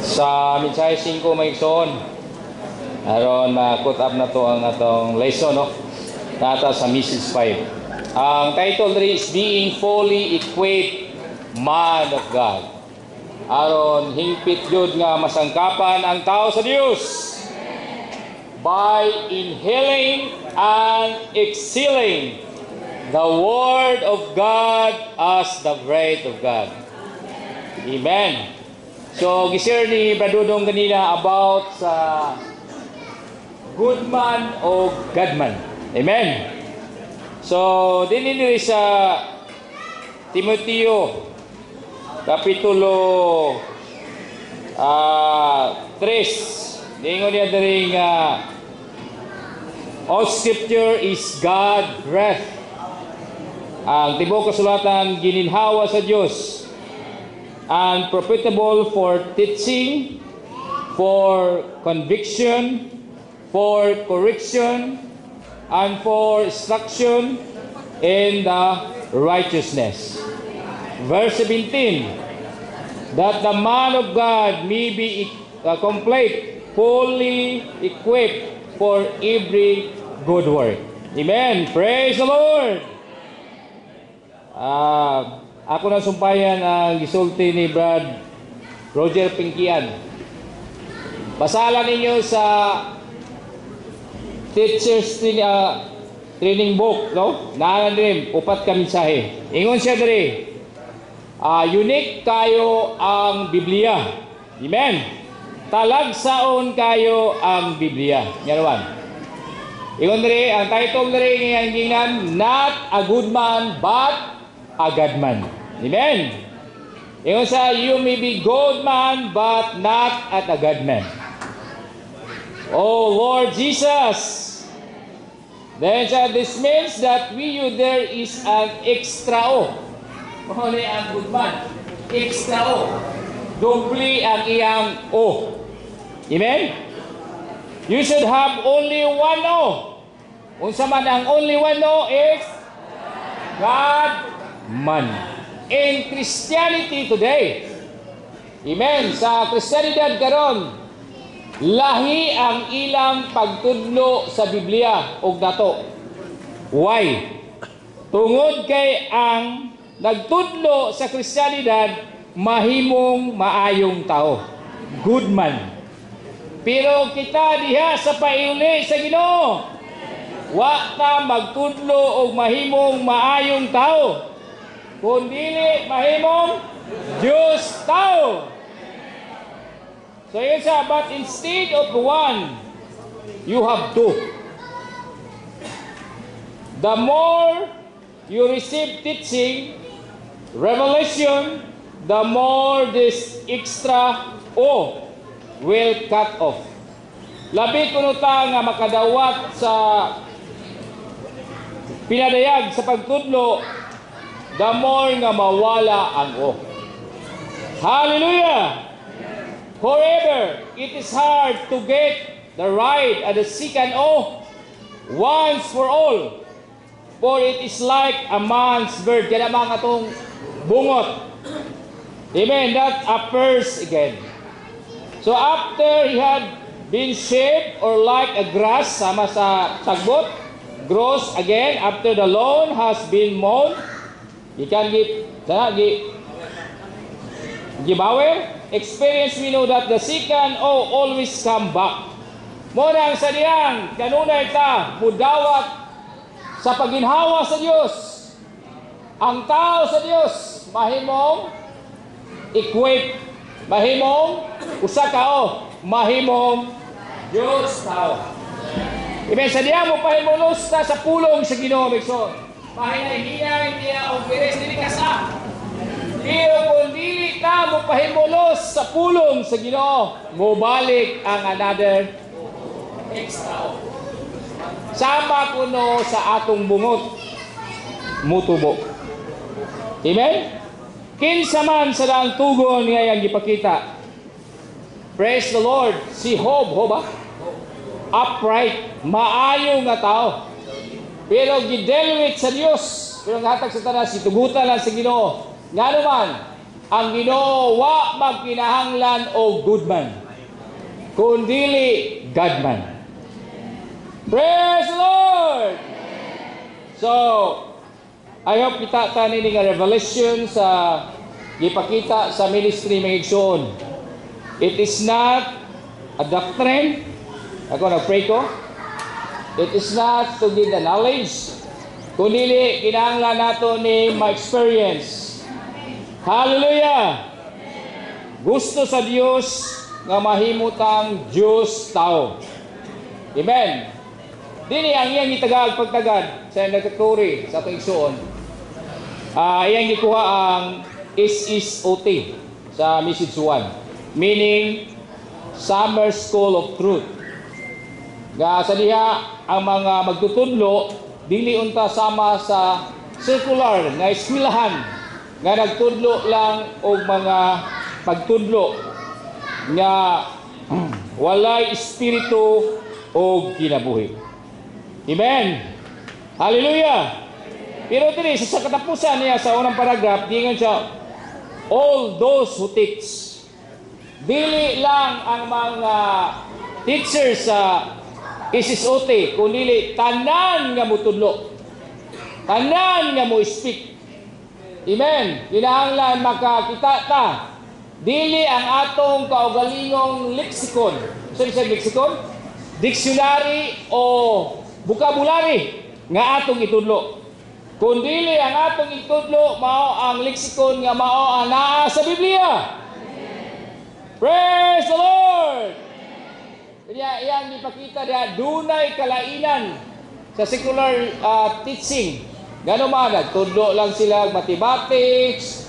Sa mensahe 5 may igsoon aron ma-cut up na to ang atong lesson, no? Nata sa message 5. Ang title diri is Being Fully Equipped Man of God. Aron hingpit jud nga masangkapan ang tao sa Dios by inhaling and exhaling the Word of God as the breath of God. Amen. So, gisir ni Bradudong kanina about sa good man o God man. Amen. So, dinili sa Timoteo Kapitulo 3. Ningon niya daring all scripture is God breath. Ang tibok kasulatan gininhawa sa Dios and profitable for teaching, for conviction, for correction, and for instruction in the righteousness. Verse 17, that the man of God may be complete, fully equipped for every good work. Amen. Praise the Lord. Ako na sumpayan ang gisulti ni Brad Roger Pinkian. Basalan ninyo sa teachers training book, no? Naanan din, upat ka mensahe. Ingon siya diri, unique kayo ang Biblia. Amen. Talagsaon kayo ang Biblia. Ngarawan. Ingon diri, ang title diri ngayang gingan, Not a Good Man, but a God Man. Amen. Ingon sa, you may be good man, but not at a God man. Oh Lord Jesus. Then this means that there is an extra o. Only ang good man. Extra o. Doble ang iyang o. Amen? You should have only one o. Unsa man ang only one o is God man. In Christianity today, amen, sa Christianidad karon, lahi ang ilang pagtudlo sa Biblia og dato. Why? Tungod kay ang nagtudlo sa Christianidad mahimong maayong tao, good man. Pero kita diha sa paiuli sa Ginoo, wa ta magtudlo og mahimong maayong tao, kundili mahimong Diyos tao. So yun siya, but instead of one, you have two. The more you receive teaching, revelation, the more this extra O will cut off. Labi kuno ta nga makadawat sa pinadayag sa pagtudlo, the more nga mawala ang O. Hallelujah! However, it is hard to get the right and the second O once for all. For it is like a man's bird. Kaya naman itong bungot. Amen. That appears again. So after he had been shaped or like a grass, sama sa sagbot, grows again after the lawn has been mown. You can give experience, we know that the second always come back. Muna ang sa diyang, kanunay ta, mudawat sa paginhawa sa Diyos. Ang tao sa Diyos, mahimong equip, mahimong usakao, mahimong Diyos tao. Ibig sa diya mo pahimulos ta sa pulong sa Ginoo, Bikson. Mahinay-hinay niya o piris dili kasa. Pero kung dili ka mo pahimulos sa pulong sa Ginoo, mo balik ang another extra. Sama kuno sa atong bungot, mutubo. Amen? Kinsa man sa daang tugon ngayang gipakita. Praise the Lord. Si Job, upright, maayo nga tao. Pero gidelwit sa Dios, pero hatag sa tanan situgutan lang sa Ginoo. Nga naman, ang Ginoo wa magkinahanglan og good man, kundili God man. Praise the Lord! So, I hope kita tanin nga revelation sa gipakita sa ministry mga igsoon. It is not a doctrine. Ako nag-pray ko. It is not to give the knowledge. Kundi kinahanglan nato ni ma-experience. Hallelujah! Gusto sa Dios nga mahimutang Diyos tao. Amen. Dini ang iyang itagag pagtagad sa nagkaturi sa atong igsoon. Iyang gikuha ang SSOT sa message 1, meaning Summer School of Truth. Sa diha ang mga magtutudlo dili unta sama sa circular nga eskwelahan nga nagtudlo lang og mga pagtudlo nga walay espiritu o kinabuhi. Amen. Hallelujah. Pero dili sa katapusan niya sa unang paragraph, dingan siya, all those who teach. Dili lang ang mga teachers sa SSOT, kundi tanan nga mutudlo. Tanan nga mo speak. Amen. Kinahanglan makakita ta. Dili ang atong kaugalingong lexicon. Sa lexicon? Dictionary o vocabulary nga atong itudlo. Kung dili ang atong itudlo, mao ang lexicon nga mao ang naa sa Biblia. Praise the Lord! Kaya iyang ipakita na dunay kalainan sa secular teaching. Gano man, nagtudlo lang sila mathematics,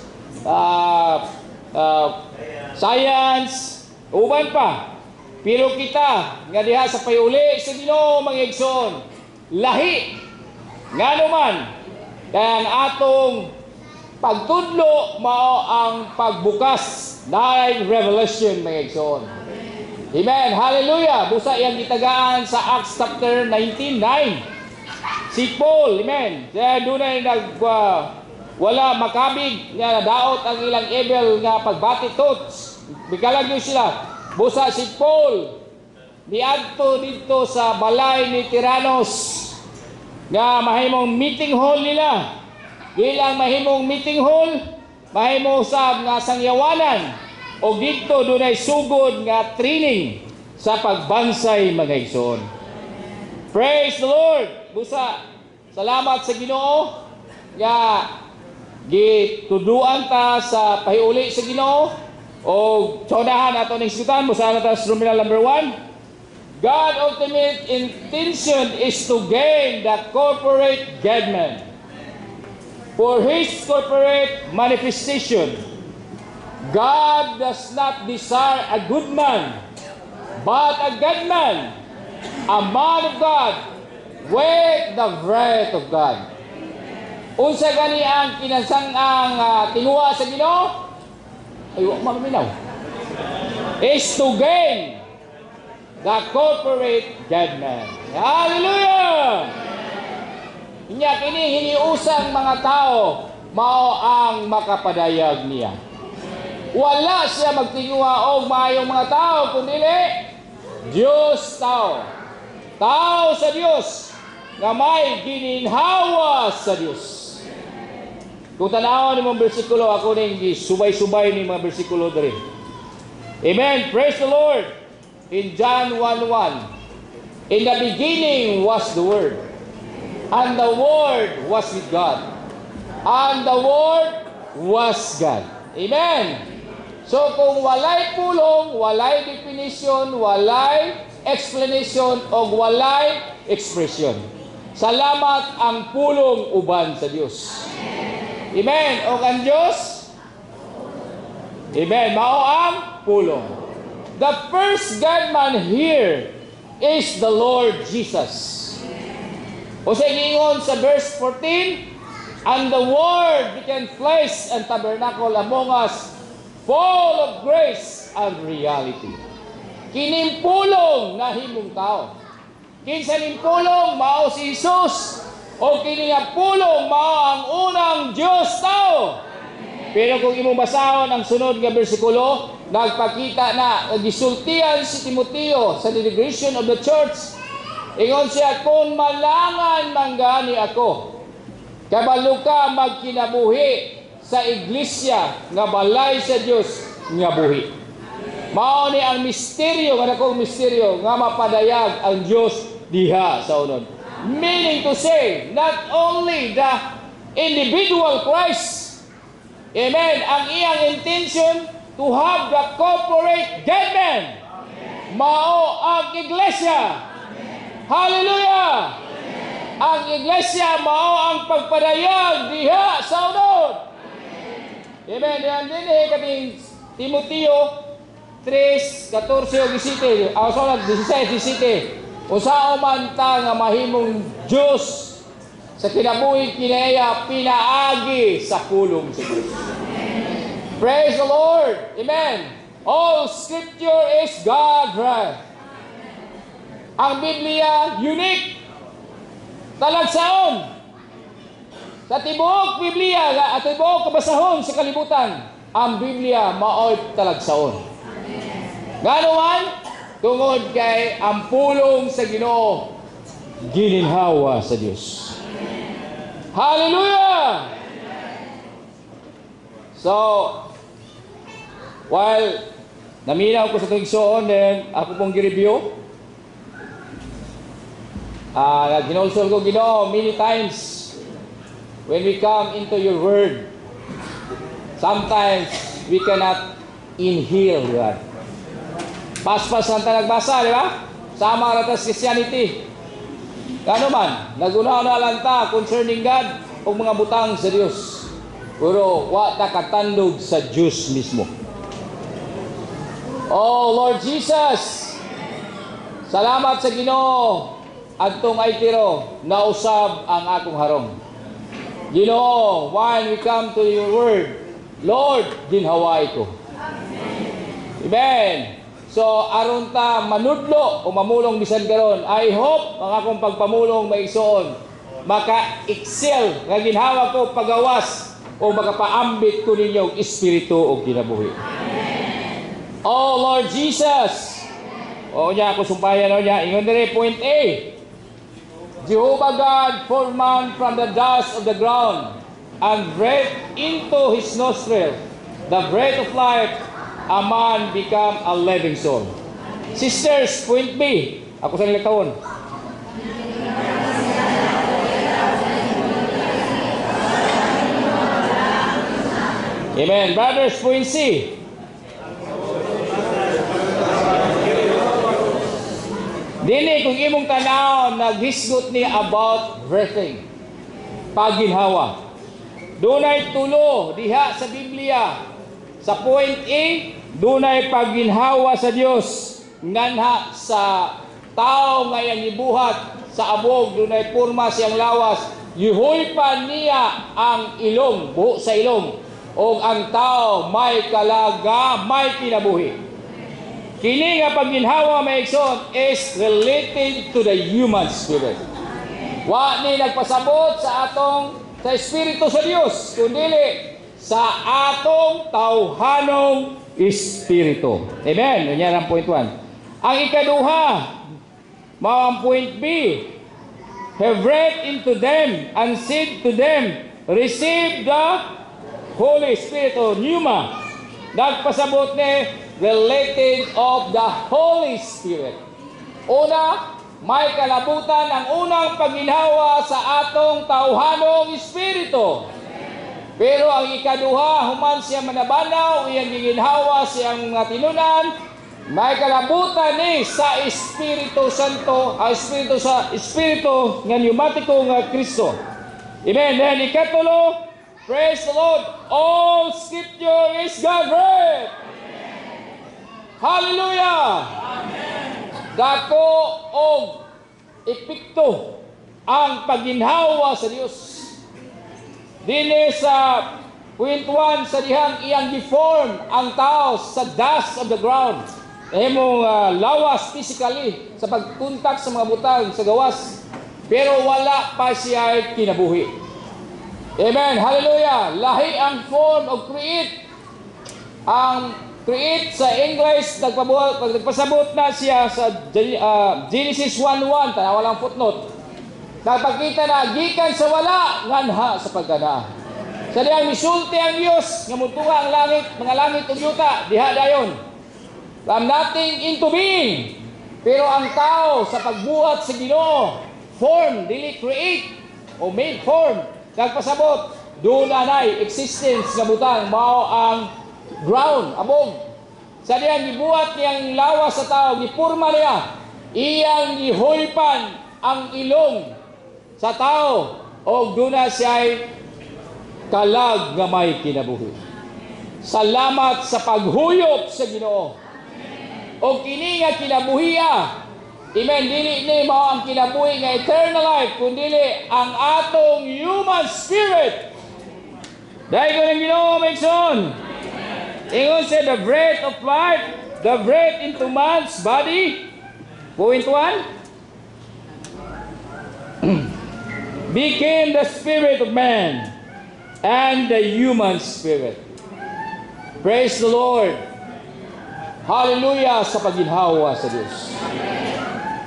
science, uban pa. Pero kita, nga diha sa payuli sa Ginoo mga igsoon, lahi, ngano man, kaya ang atong pagtudlo mao ang pagbukas na revelation mga igsoon. Amen. Hallelujah. Busa iyang gitagaan sa Acts chapter 19:9. Si Paul, amen. Kaya doon ay wala makabig nga daot ang ilang evil nga pagbati tots. Bikalag nyo sila. Busa si Paul niadto dito sa balay ni Tiranos nga mahimong meeting hall nila. Ilang mahimong meeting hall, mahimong sab nga sangyawanan. O dito doon ay sugod nga training sa pagbansay mga igsoon. Praise the Lord! Busa, salamat sa Ginoo nga gituduan ta sa pahiuli sa Ginoo o tsonahan ato ning sigutan. Busa na ta sa terminal number 1. God's ultimate intention is to gain the corporate God-man for His corporate manifestation. God does not desire a good man, but a God man, a man of God, with the breath of God. Unsa gani ang kinansang-ang tinguha sa Ginoo? Ay, wa maminaw. Is to gain the corporate God man. Hallelujah! Inya kini hiniusang mga tao mao ang makapadayag niya. Wala siya magtinguha og maayong mga tao, kundi Diyos tao. Tao sa Diyos nga may gininhawa sa Diyos. Kung tanaw ni mga bersikulo, ako ning subay-subay ni mga bersikulo diri. Amen. Praise the Lord. In John 1:1, in the beginning was the Word, and the Word was with God, and the Word was God. Amen. So kung walay pulong, walay definition, walay explanation, o walay expression, salamat ang pulong uban sa Diyos. Amen. O ang Diyos, amen, mao ang pulong. The first God-man here is the Lord Jesus. O sa ingon sa verse 14, and the Word became flesh and tabernacle among us, full of grace and reality. Kinimpulong na himong tao. Kinsa nimpulong mao si Jesus, o kini nga pulong mao ang unang Dios tao. Pero kung imong basahon ang sunod nga bersikulo, nagpakita na gisultihan si Timoteo sa delegation of the church. Ingon siya, kung malangan manggani ako, kabalo ka magkinabuhi sa iglesia nga balay sa Dios nga buhi. Mao ni ang misteryo, nga dakong misteryo nga mapadayag ang Dios diha sa unod. Meaning to say, not only the individual Christ, amen, ang iyang intention to have the corporate government. Mao ang iglesia. Hallelujah! Ang iglesia mao ang pagpadayag diha sa unod. Amen. Yan din kating Timoteo 3:14 o 17. Sorry, 16, 17. Usa man ta nga mahimong Dios sa kinabuhi kinaya pinaagi sa pulong sa Dios. Praise the Lord. Amen. All scripture is God-breathed. Ang Biblia, unique. Talagsaon. Sa tibuok Biblia, at tibuok kabasahon sa kalibutan, ang Biblia mao'y talagsaon. Ganuman, tungod kay ang pulong sa Ginoo, gininhawa sa Diyos. Hallelujah! So, while naminaw ko sa tugsoon, then ako pong gi-review, ginulsol ko Ginoo many times when we come into your word. Sometimes we cannot inhale God. Paspas ang nagbasa, di ba? Sama ratas Christianity. Gano man, nagunaw na lang ta concerning God o mga butang sa Diyos. Pero wa ta katandog sa Diyos mismo. Oh Lord Jesus, salamat sa Ginoo. Adtong ay tiro, nausab ang akong harong. Ginoo, when we come to your word, Lord, ginhaway ko. Amen. So, aron ta manudlo o mamulong bisan karon, I hope ang akong pagpamulong maigsoon, maka-excel nga ginhawa ko pagawas o makapaambit ko ninyong espiritu o kinabuhi. Oh Lord Jesus. O niya ako sumpayan o niya. Ingon dire point A. Jehovah God formed man from the dust of the ground and breathed into his nostril the breath of life. A man become a living soul. Sisters, point B. Ako sa nilagtawon. Amen. Brothers, point C. Dini kung imong tanaw naghisgot ni about birthing. Paginhawa. Dunay tulo diha sa Biblia. Sa point A, dunay paginhawa sa Dios nganha sa tao nga iyang gibuhat sa abog, dunay porma siyang lawas. Yuhoy pa niya ang ilong, buho sa ilong. O ang tao may kalaga, may kinabuhi. Kini nga pagginhawa maigsoon is related to the human spirit. Wa ni nagpasabot sa atong sa espiritu sa Dios, kundi sa atong tawhanong espiritu. Amen. Yan ang point 1. Ang ikaduha, mao ang point B. Have read into them and said to them, receive the Holy Spirit o pneuma. Nagpasabot ni related of the Holy Spirit. Una, may kalabutan ang unang pagginhawa sa atong tawhanong espiritu. Pero ang ikaduha, human siya manabanaw, iyang giginhawa siyang mga tinunan, may kalabutan ni sa Espiritu Santo, Espiritu nga pneumatiko nga Kristo. Amen. Then ikatulo, praise the Lord, all scripture is God-breathed. Hallelujah! Amen. Dako o epekto ang pagginhawa sa Dios. Dini sa point 1 sa dihang iyang deform ang tao sa dust of the ground. Emong lawas physically sa pagkontak sa mga butang sa gawas. Pero wala pa siya kinabuhi. Amen. Hallelujah. Lahi ang form of create. Ang create sa English, nagpasabot na siya sa Genesis 1:1, tanawa lang footnote. Nagpakita na, gikan sa wala, nganha sa pagkana. Sa diyang misulti ang Diyos, ngamutunga ang langit, mga langit ug yuta, diha dayon. From nothing into being. Pero ang tao sa pagbuhat sa Ginoo, form, dili create, o made form, nagpasabot, doon anay existence nga butang, mao ang ground, abog. Sa diyang gibuhat niyang lawas sa tao, gipurma niya, iyang gihulpan ang ilong sa tao, o doon na siya'y kalag nga may kinabuhi. Salamat sa paghuyop sa Ginoo. O kini nga kinabuhiya, amen, dili ni mao ang kinabuhi nga eternal life, kundi ang atong human spirit. Dahil ko ng Ginoo, Maigsoon. Ingon sa the breath of life, the breath into man's body. Point 1. Became the spirit of man and the human spirit. Praise the Lord. Hallelujah sa paginhawa sa Diyos.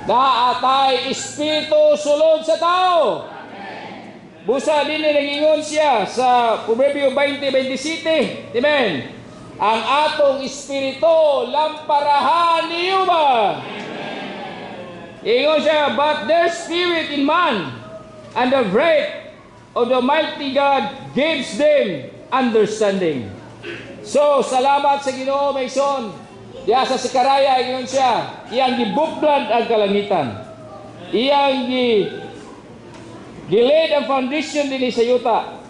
Naatay espiritu sulod sa tao. Busa din nagingon siya sa Proverbio 20:27. Amen. Ang atong espiritu lamparahan ni Yuba. Ingon siya, but their spirit in man, and the breath of the mighty God gives them understanding. So, salamat sa Ginoo, Maigsoon. Diya sa Sikaraya, ingon siya, iyang gibuklad ang kalangitan. Iyang gilid ang foundation din sa yuta.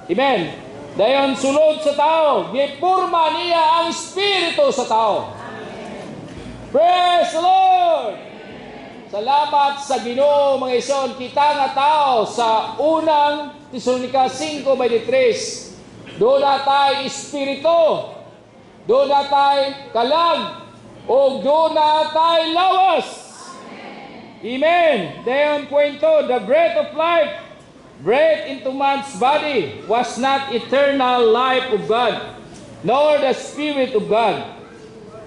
Amen. Dayon sulod sa tao, gipurma niya ang espiritu sa tao. Praise the Lord! Salamat sa Ginoo, mga ison, kita nga tao sa unang Tesalonica 5:23. Doon na tayo espiritu, doon na tayo kalag, o doon na tayo lawas. Amen. Dayon kwento, the breath of life, breath into man's body, was not eternal life of God, nor the Spirit of God.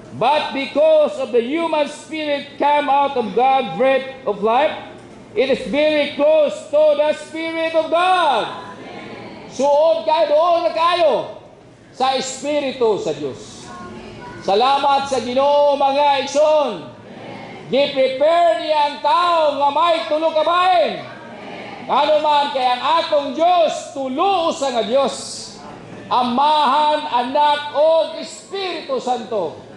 But because of the human spirit come out of God's breath of life, it is very close to the Spirit of God. Suod kayo, doon na kayo sa Espiritu sa Diyos. Salamat sa Ginoo, mga igsoon. Gi-prepare niya ang tao nga may tulo ka bahin. Ano man kay ang atong Diyos, tulo usa nga Diyos. Amahan, Anak, o Espiritu Santo.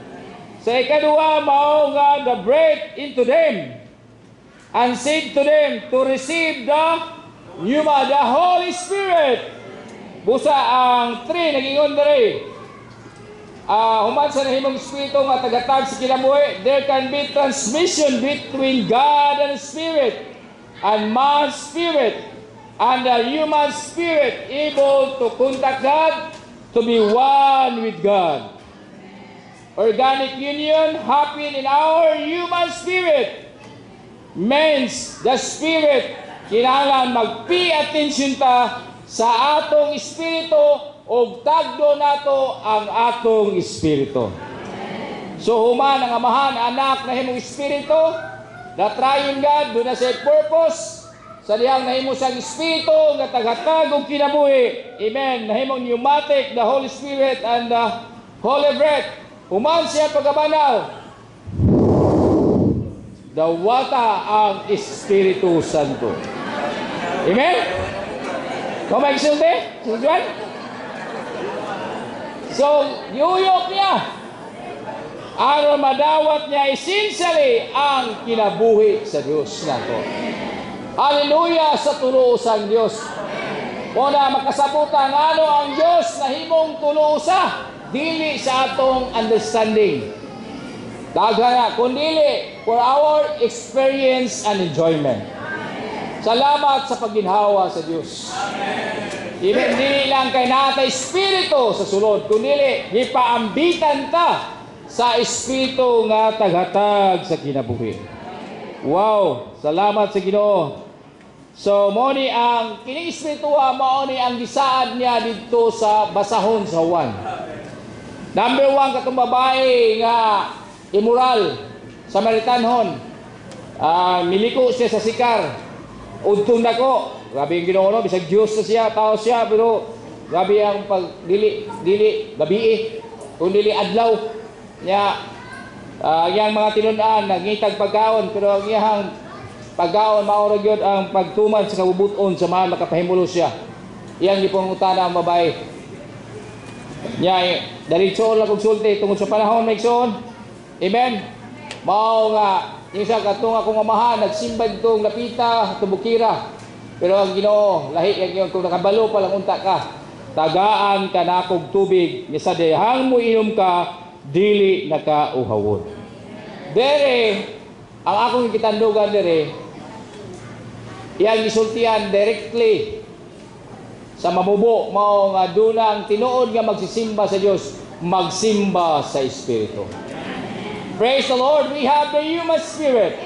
Sa ikaduha, mao nga the breath into them and said to them to receive the Holy Spirit. Busa ang 3 nagingon diri. Human sa nahimong Espiritu nga tagatag sa kinabuhi, there can be transmission between God and Spirit, and man's spirit and the human spirit able to contact God, to be one with God. Organic union happen in our human spirit. Means the spirit kinahanglan mag-pay attention ta sa atong espiritu o tagdo nato ang atong espiritu. So human ang Amahan, Anak, nahimong espiritu, the triune God, doon na sa purpose, sa dihang nahimo sang espiritu nga tagatag og kinabuhi. Amen. Nahimong pneumatic, the Holy Spirit and the Holy Breath. Human siya pagkabanaw. Dawata ang Espiritu Santo. Amen? Kung may isulti? Sujuan? So, yuyok niya. Aron madawat niya essentially ang kinabuhi sa Diyos nato. Hallelujah sa tuluusang Diyos. Muna makasabutan ano ang Diyos na himong tuluusa. Dili sa atong understanding. Dagana, kundili for our experience and enjoyment. Salamat sa pagginhawa sa Diyos. Amen. Dili lang kay natay espiritu sa sulod, kundili gipaambitan ta sa espiritu nga tagatag sa kinabuhi. Wow, salamat sa Ginoo. So mao ni ang kining espirituha, mao ni ang gisaad niya didto sa basahon sa Juan. Number 1 katong babae nga immoral, Samaritanhon. Miliko siya sa sikar. Udtong dako. Grabe ang Ginoo, no? Bisag Diyos na siya, tao siya, pero grabe ang pagdili gabi kung dili adlaw niya. Yang mga tinun-an nagngitag pagkaon, pero ang iyang pagkaon mao ra gyud ang pagtuman sa kabubuton sa mga makapahimulo siya. Iyang gipangutana ang babae. Nya diretso lang kog sulti tungod sa panahon maigsoon. Amen. Mao nga yung sa katong akong amahan nagsimba dito napita tubukira. Pero ang Ginoo lahi kay kung nakabalo pa lang unta ka. Tagaan ka na kog tubig nga sa dihang mo inom ka dili nakauhawon. Dere ang akong gitandugan dere iyang gisultihan directly sa mamubo mao nga dunang tinuod nga magsisimba sa Dios, magsimba sa Espiritu. Praise the Lord, we have the human spirit.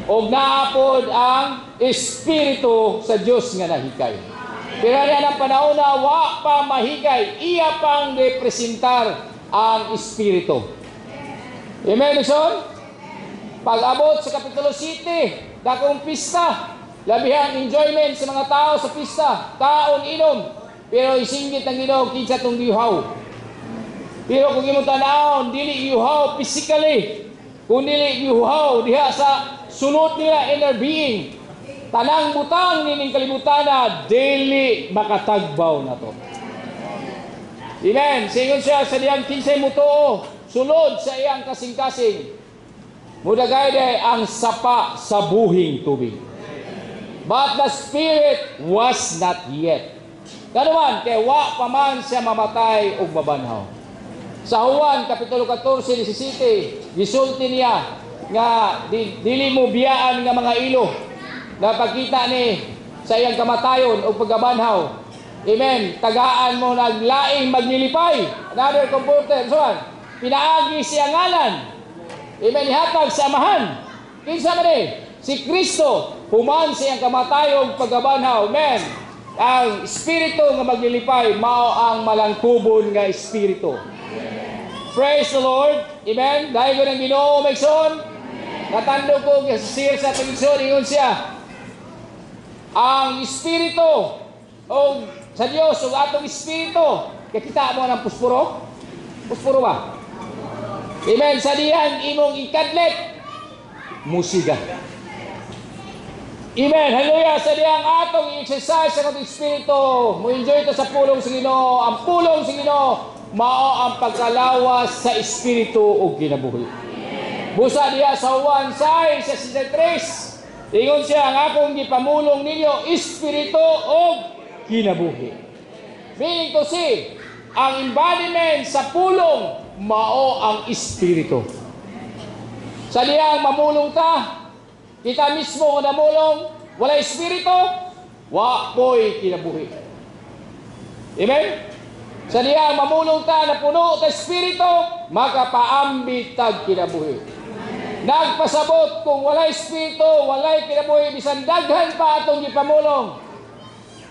Og naapod ang Espiritu sa Dios nga nahikay. Pero yan ang panahon na wa pa mahikay, iya pang representar ang Espiritu. Amen, son? Pag-abot sa Kapitulo 7, dakong pista, labihan enjoyment sa mga tao sa pista, kaon inom, pero isinggit ang Ginoo kinsa tong giuhaw. Pero kung imong tanawon dili giuhaw physically, kung dili giuhaw diha sa sulod nila inner being, tanang butang nining kalibutan dili makatagbaw na to. Amen. Singon siya sa diyang kinsay mutuo, sulod sa iyang kasing-kasing. Mudagay day ang sapa sa buhing tubig. But the Spirit was not yet. Kanuman, kay wa pa man siya mamatay o mabanhaw. Sa Juan, Kapitulo 14, 17, gisulti niya nga dili mo biyaan nga mga ilo na pagkita ni sa iyang kamatayon o pagkabanhaw. Amen. Tagaan mo naglaing magnilipay. Another comforter. So, pinaagi siya ngalan. Amen. Ihatag sa amahan. Kinsa man si Kristo, human siyang kamatayong pagkabanhaw. Amen. Ang Espiritu nga maglilipay, mao ang malangkubon nga Espiritu. Praise the Lord. Amen. Dahil ko ng Ginoo, Maigsoon, natando ko sa Maigsoon, ingon siya, ang Espiritu o sa Dios o atong Espiritu, kakita mo ng puspuro? Puspuro ba? Amen. Sa diyan, imong ikadlet, musiga. Amen. Hallelujah. Sa diyang atong i-exercise sa atong Espiritu, mo enjoy ito sa pulong sa Ginoo. Ang pulong sa Ginoo, mao ang pagkalawas sa Espiritu o kinabuhi. Busa diya sa Juan 6:63, ingon siya, ang akong gipamulong ninyo, Espiritu o kinabuhi. Meaning to say, ang embodiment sa pulong, mao ang Espiritu. Sa diyang mamulong ta, kita mismo na namulong, wala Espiritu, wa po'y kinabuhi. Amen? Sa diya mamulong ta na puno ta Espiritu, makapaambit tag kinabuhi. Nagpasabot kung walay Espiritu, walay kinabuhi, bisan daghan pa atong gipamulong.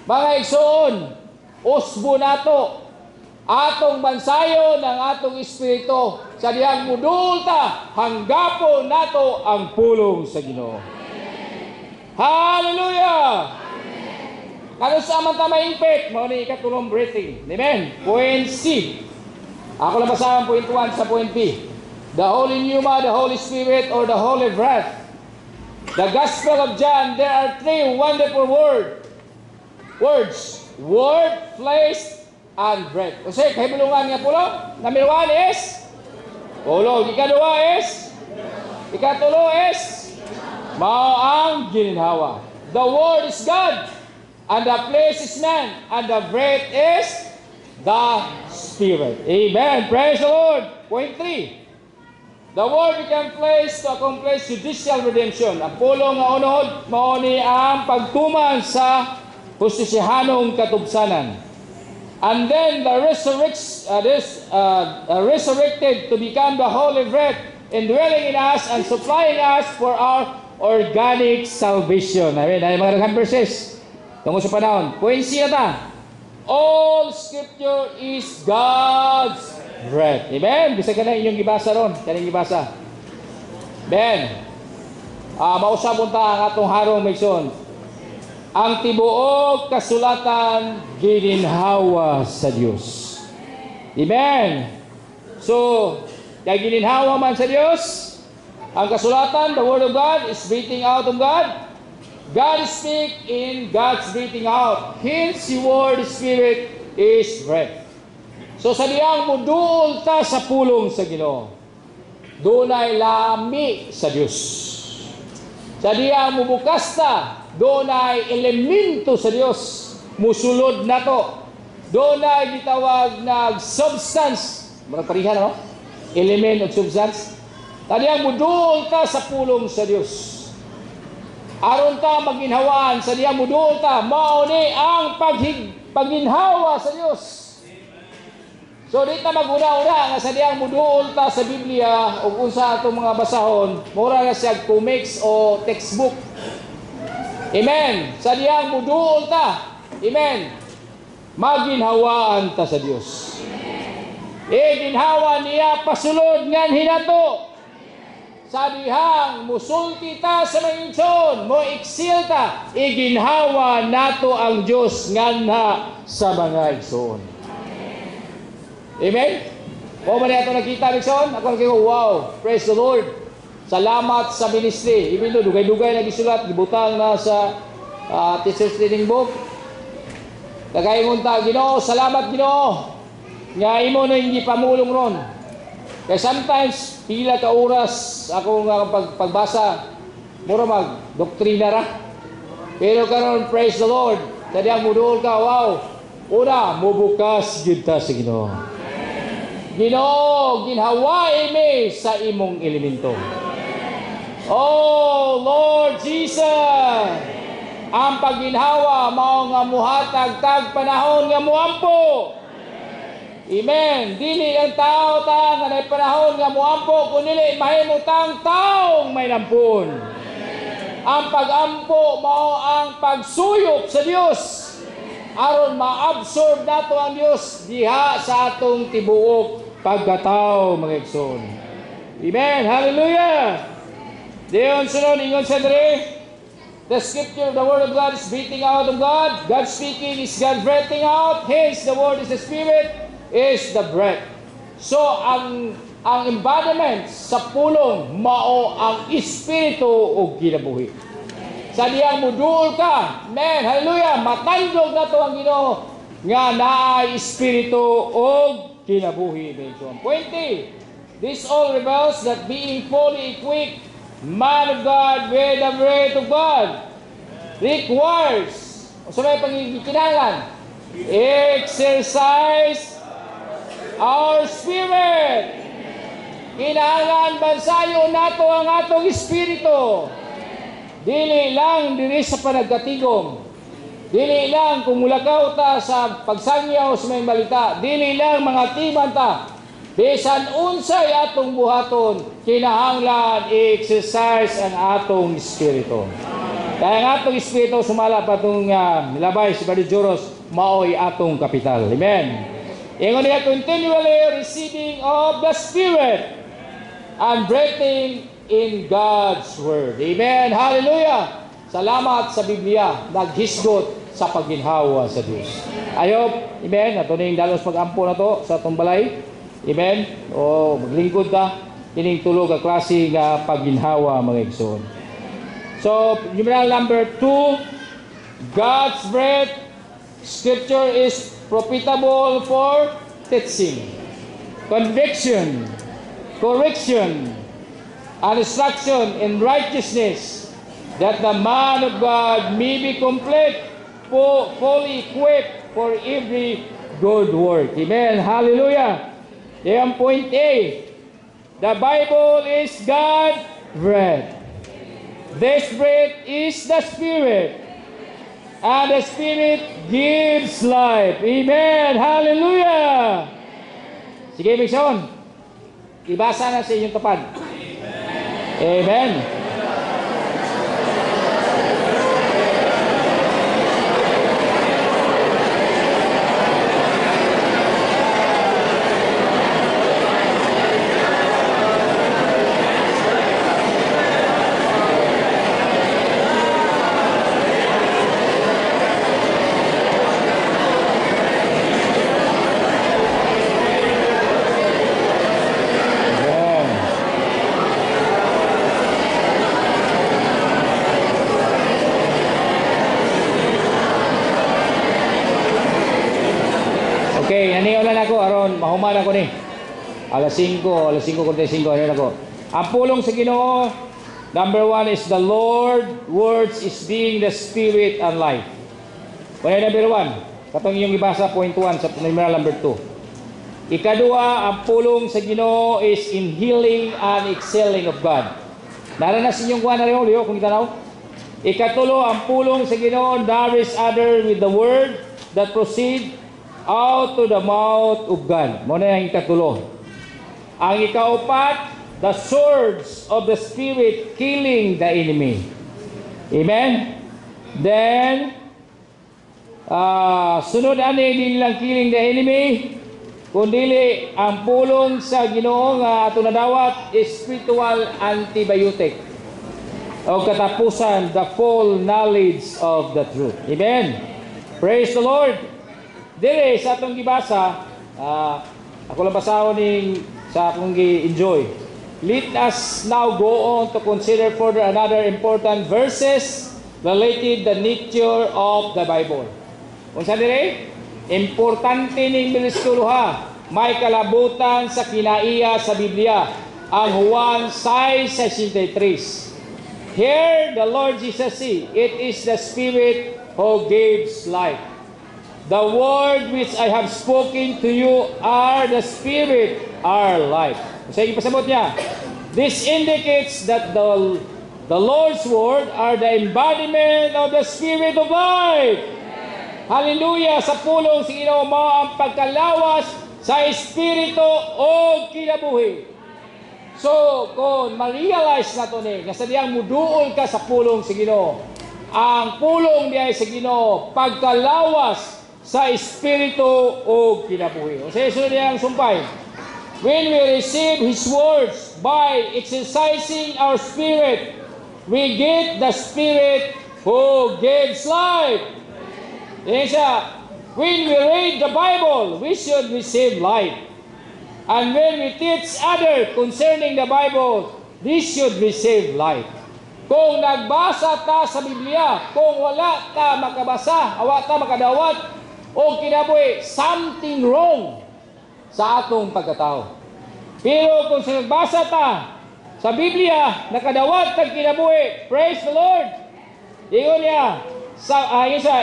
Mga igsoon, usbo nato atong bansayon ng atong Espiritu sa diyang mudulta hanggapon nato ang pulong sa Ginoo. Hallelujah! Kano sa man ta maimpit, mao ni ikatulong breathing. Amen. Point C. Ako lang basahan point 1 sa point B. The Holy Pneuma, the Holy Spirit, or the Holy Breath. The Gospel of John, there are three wonderful words. Word, place, and breath. Kasi kahibulungan nga pulo. Number 1 is pulo. Ikaduha is ikatulo is mao ang ginhawa. The Word is God. And the place is man, and the breath is the Spirit. Amen. Praise the Lord. Point 3. The Word became place to accomplish judicial redemption. Ang pulong nga unod, mao ni ang pagtuman sa hustisihanong katubsanan. And then the resurrected to become the Holy Breath, indwelling in us and supplying us for our organic salvation. Amen. Ay mga daghang verses. Tungkol sa panahon. Poinsi na ta. All Scripture is God's breath. Amen. Bisa ka na inyong gibasa ron. Kaning gibasa. Ben. Mausabon ta ang atong harong Mason. Ang tibuok kasulatan gininhawa sa Dios. Amen. So, kaya gininhawa man sa Dios, ang kasulatan, the Word of God is breathing out of God. God speak in God's breathing out. Hence, the Word Spirit is breath. So, sa diyang muduol ta sa pulong sa Ginoo, dunay lami sa Dios. Sa diyang mubukas ta, dunay elemento sa Dios, musulod na to. Dunay gitawag na substance, mga parihan, no? Element of substance. Tadiyang muduol ta sa pulong sa Dios. Aron ta maginhawaan, sa diyang muduol ta, mao ni ang pagginhawa sa Dios. So dito maguna-una nga sa diyang muduol ta sa Biblia o unsa atong mga basahon, mura na siya comics o textbook. Amen. Sa diyang muduol ta. Amen. Maginhawaan ta sa Dios. Ginhawa niya pasulod ngan hinato. Sa dihang musulti ta sa mayinson, mo iksil ta, iginhawa nato ang Dios nganha sa mga igsoon. Amen? O man ito nakita, Bikson? Ako nagkiko, wow, praise the Lord. Salamat sa ministry. Even though, dugay-dugay na gisulat, gibutang na sa teacher's training book. Kagayon ta, Ginoo, salamat Ginoo. Nga imo na hindi pamulong ron. Kaya sometimes, pila ka oras ako nga pagbasa, mura mag-doktrina ra. Pero karon praise the Lord. Tadiyang mudol ka, wow. Una, mubukas yun ta sa Ginoo. Ginoo, ginhawain mi sa imong elemento. Oh, Lord Jesus, ang pagginhawa mao nga muhatag tag panahon nga muampo. Amen. Dili ang tao ta nga nay panahon nga muampo kundi mahimutang taong may lampon. Ang pag-ampo mao ang pagsuyop sa Dios. Aron ma-absorb nato ang Dios diha sa atong tibuok pagkatao mga igsoon. Amen. Hallelujah. Diyon sunod ingon sa diri. The scripture, the word of God is breathing out of God. God speaking is God breathing out. Hence the word is the Spirit is the breath. So ang embodiment sa pulong mao ang espiritu o kinabuhi. Sa diyang muduol ka, amen, hallelujah, matandog na to ang Ginoo nga naay espiritu o kinabuhi. Point A, this all reveals that being fully equipped, man of God with the word of God requires, so may pangikinangan, exercise our spirit. Kinahanglan bansayo nato ang atong espiritu. Dili lang diri sa panagkatigom. Dili lang kung mulakaw ta sa pagsangyaw sa may balita. Dili lang mga timan ta. Bisan unsay atong buhaton, kinahanglan i-exercise ang atong espiritu. Kaya ang atong espiritu sumala pa itong milabay si Brother Joros, mao'y atong kapital. Amen. Ingon niya, continually receiving of the Spirit and breathing in God's Word. Amen. Hallelujah. Salamat sa Biblia. Naghisgot sa pagginhawa sa Diyos. Ayop. Amen. Ato na yung dalos pag-ampo na to sa itong balay. Amen. O maglingkod ka. Kining tulog ka klase nga pagginhawa mga igsoon. So, numeral number 2. God's breath. Scripture is profitable for teaching, conviction, correction, and instruction in righteousness, that the man of God may be complete, fully equipped for every good work. Amen. Hallelujah. Yan point A. The Bible is God's breath. This breath is the Spirit. And the Spirit gives life. Amen. Hallelujah. Sige, Mixon. Ibasa na sa inyong tapad. Amen. aron mahuman ako ni. Alas 5 kundi 5 ano ako. Ang pulong sa Ginoo, number 1 is the Lord words is being the spirit and life. Kaya number 1, katong yung ibasa point 1 sa numeral number 2. Ikadua, ang pulong sa Ginoo is in healing and excelling of God. Naranas inyong kuha na rin kung itanaw. Ikatulo, ang pulong sa Ginoo nourish other with the word that proceed out to the mouth of God. Muna yung ikatulo. Ang ikaupat, the swords of the Spirit killing the enemy. Amen? Then, sunod ani din lang killing the enemy, kundili ang pulong sa Ginoo nga ato nadawat spiritual antibiotic o katapusan the full knowledge of the truth. Amen? Praise the Lord. Dire sa atong gibasa, ako lang basahon ning sa akong gi-enjoy. Let us now go on to consider further another important verses related the nature of the Bible. Unsa dire? Importante ning bersikulo ha. May kalabutan sa kinaiya sa Biblia. Ang Juan 6:63. Here the Lord Jesus said, it is the Spirit who gives life. The word which I have spoken to you are the Spirit, are life. Sa ipasabot niya, this indicates that the Lord's word are the embodiment of the Spirit of life. Hallelujah! Sa pulong sa Ginoo mao ang pagkalawas sa Espiritu o kinabuhi. So, kung ma-realize na ito nga sa diyang muduol ka sa pulong sa Ginoo, ang pulong niya sa Ginoo, pagkalawas sa Espiritu o kinabuhi. O sa isunod niyang sumpay, when we receive His words by exercising our spirit, we get the Spirit who gives life. Yan siya. When we read the Bible, we should receive life. And when we teach others concerning the Bible, they should receive life. Kung nagbasa ta sa Biblia, kung wala ta makabasa, awa ta makadawat, o kinabuhi, something wrong sa atong pagkatao. Pero kung nagbasa ta sa Biblia, nakadawat tag kinabuhi, praise the Lord. Ingon niya,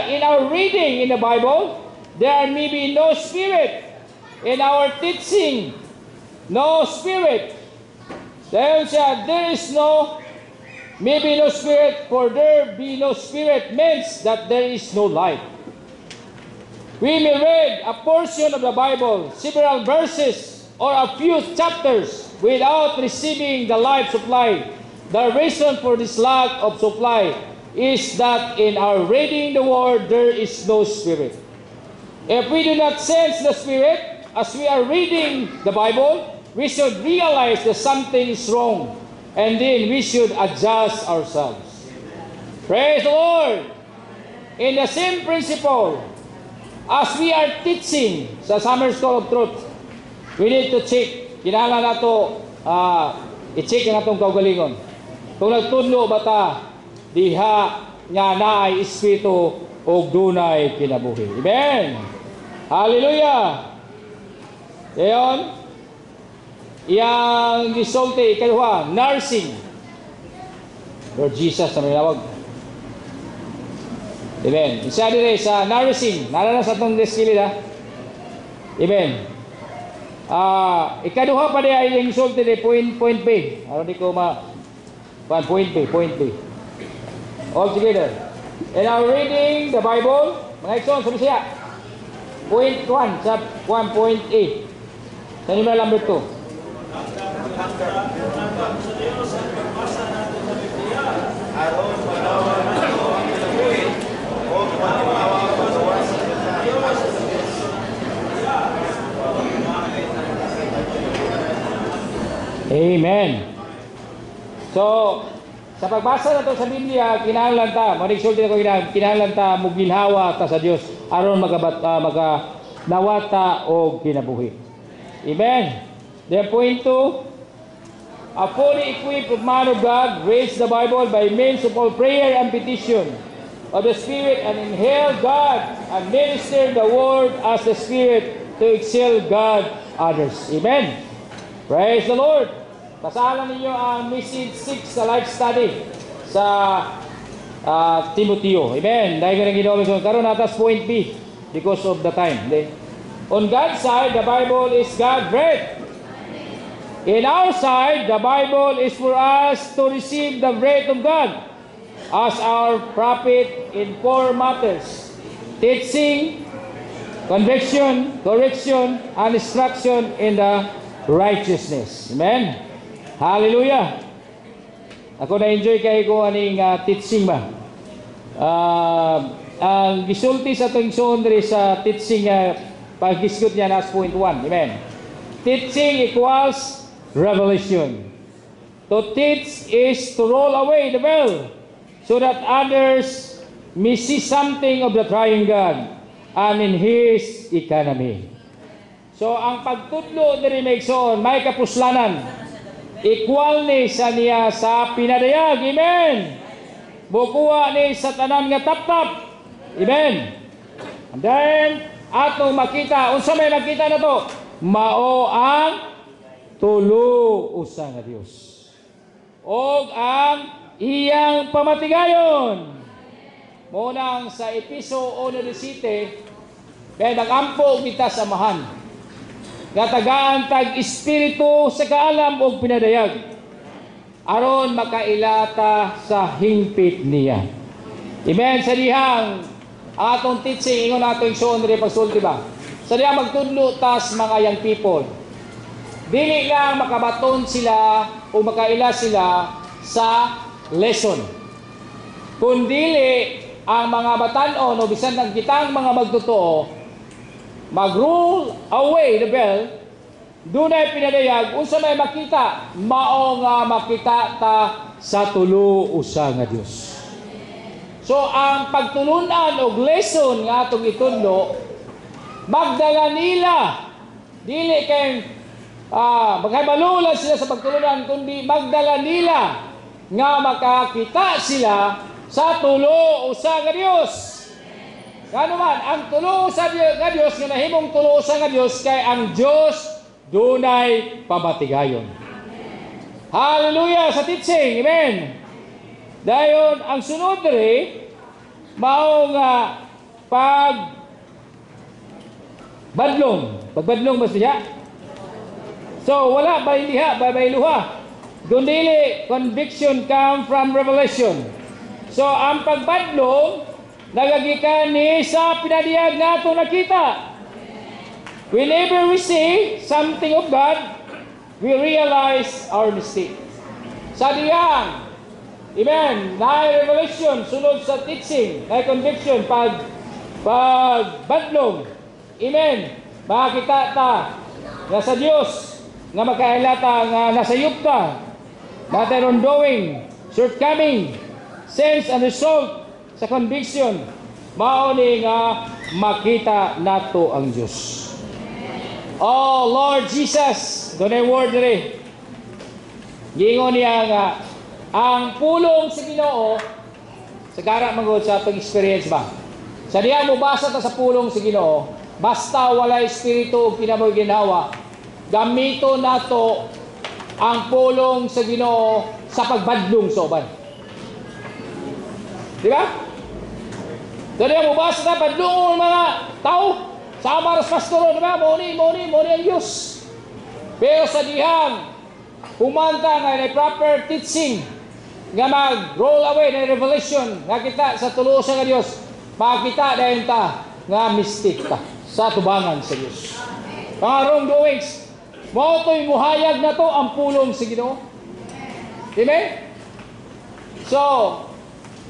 in our reading in the Bible, there may be no spirit. In our teaching, no spirit. Dahil siya, there is no, maybe no spirit, for there be no spirit means that there is no life. We may read a portion of the Bible, several verses, or a few chapters without receiving the life supply. The reason for this lack of supply is that in our reading the Word, there is no Spirit. If we do not sense the Spirit, as we are reading the Bible, we should realize that something is wrong, and then we should adjust ourselves. Praise the Lord! In the same principle, as we are teaching sa Summer School of Truth, we need to check. Kinahanglan nato i-check ang atong kaugalingon. Kung nagtudlo ba ta diha nga naay espiritu o dunay kinabuhi. Amen. Hallelujah. Dayon, iyang gisulti ikaduha, nursing. Lord Jesus na may nawag. Amen. Isa dire sa nursing, nara sa atong deskilid ha. Amen. Ikaduha pa diya iyang gisulti di point B. Aron di ko point B. All together. And now reading the Bible, mga igsoon sa Bisaya. Point 1 sa 1.8. Sa numeral number 2. Amen. So, sa pagbasa na to sa Biblia, kinahanglan ta, manigsulti ko kinahanglan ta mugilhawa ta sa Dios aron maganawata og kinabuhi. Amen. Then point 2, a fully equipped man of God reads the Bible by means of all prayer and petition of the Spirit and inhale God and minister the word as the Spirit to excel God others. Amen. Praise the Lord. Basahan ninyo ang message 6 sa life study sa Timoteo. Amen. Dahil ka nang ginawa mo. Karoon natas point B because of the time. On God's side, the Bible is God breathed. In our side, the Bible is for us to receive the breath of God as our prophet in 4 matters: teaching, conviction, correction, and instruction in the righteousness. Amen. Hallelujah. Ako na-enjoy kayo ko aning teaching ba. Ang gisulti sa itong sundri sa teaching, pag-gisgot niya nas point 1. Amen. Teaching equals revelation. To teach is to roll away the veil so that others may see something of the triune God and in His economy. So, ang pagtudlo ni Megson, may kapuslanan. Equal ni sa niya sa pinadayag. Amen. Bukuha ni sa tanan nga tap-tap. Amen. And then, atong makita, unsa may makita na to? Mao ang tulo usa nga Dios. O ang iyang pamatigayon. Munang sa Episo 1:17, kaya nagampo kita samahan. Gatagaan tag espiritu sa kaalam o pinadayag. Aron makailata sa hingpit niya. Amen. Sa dihang atong teaching, ingon atong igsoon rin pagsulti ba? Sa dihang magtudlo tas mga young people. Dili lang makabaton sila o makaila sila sa lesson. Kundili ang mga batanon o bisan ang kitang mga magtotoo, mag-rule away the bell, dunay pinadayag, unsa may makita, mao nga makita ta sa tulo usa nga Dios. So ang pagtulunan og lesson nga atong itudlo, magdala nila, dili kay maghibalulan sila sa pagtulunan, kundi magdala nila nga makakita sila sa tulo usa nga Dios. Ngano man, ang tulo usa nga Dios nga nahimong tulo usa nga Dios kay ang Dios dunay pamatigayon. Hallelujah sa teaching. Amen. Dayon ang sunod diri mao nga pagbadlong ba siya? So, wala bayliha, bayluha. Dili conviction come from revelation. So, ang pagbadlong, nagagikan ni sa pinadiyag na itong nakita. Whenever we see something of God, we realize our mistake. Sa diyang, amen, na revelation, sunod sa teaching, na conviction, pagbadlong, amen, makakita ta na sa Diyos, nga makailata nga nasa yupta, natin wrongdoing, shortcoming, sense and result sa conviction, mauni nga makita nato ang Diyos. Oh Lord Jesus, doon word rin. Gingon niya nga, ang pulong sa Ginoo, sagara magod sa atong experience ba? Sa diya mo basa ta sa pulong sa Ginoo, basta wala espiritu o kinamoy ginawa, gamito nato ang pulong sa Ginoo sa pagbadlong sa uban. Di ba? Dali mo basa na padlong mga tao sa amaras pastoro, di ba? Muni ang Diyos. Pero sa dihang humanta nga na proper teaching nga mag-roll away na revelation nga kita sa tulo sa Diyos, makita dahil ta nga mistake ta sa tubangan sa Diyos. Mga wrongdoings, mao to'y muhayag na to ang pulong sa Ginoo. Amen? So,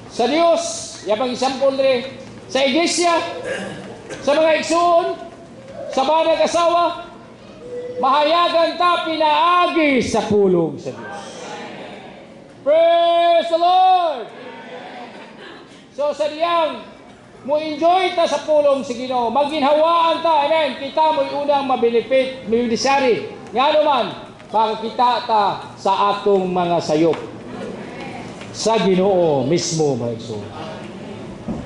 sa Diyos, yapang example rin, sa iglesia, sa mga igsoon, sa mga nag-asawa, mahayagan ta pinaagi sa pulong sa Diyos. Praise the Lord! So, sa diyang, mo enjoy ta sa pulong sa Ginoo, maginhawaan ta, amen, kita mo'y unang mabilipit, milisari, nga naman, makakita ta sa atong mga sayop sa Ginoo mismo, mga igsoon.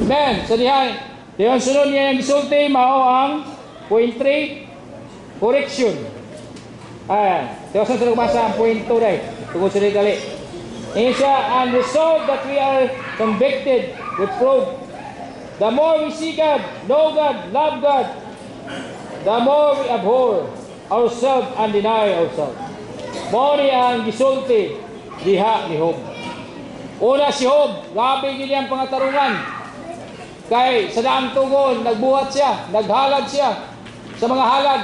Amen, sa diyan sunod niya yung gisulti, mao ang Point 3, correction. Tiwasan sa lumasa ang point 2 dahil. Tungkol sa dali. Ngayon siya, and resolve that we are convicted, reproved. The more we see God, know God, love God, the more we abhor ourselves and deny ourselves. Mori ang gisulti, diha ni Job. Una si Job, grabe gini ang pangatarungan. Kay sa daang tugon, nagbuhat siya, naghalad siya sa mga halad.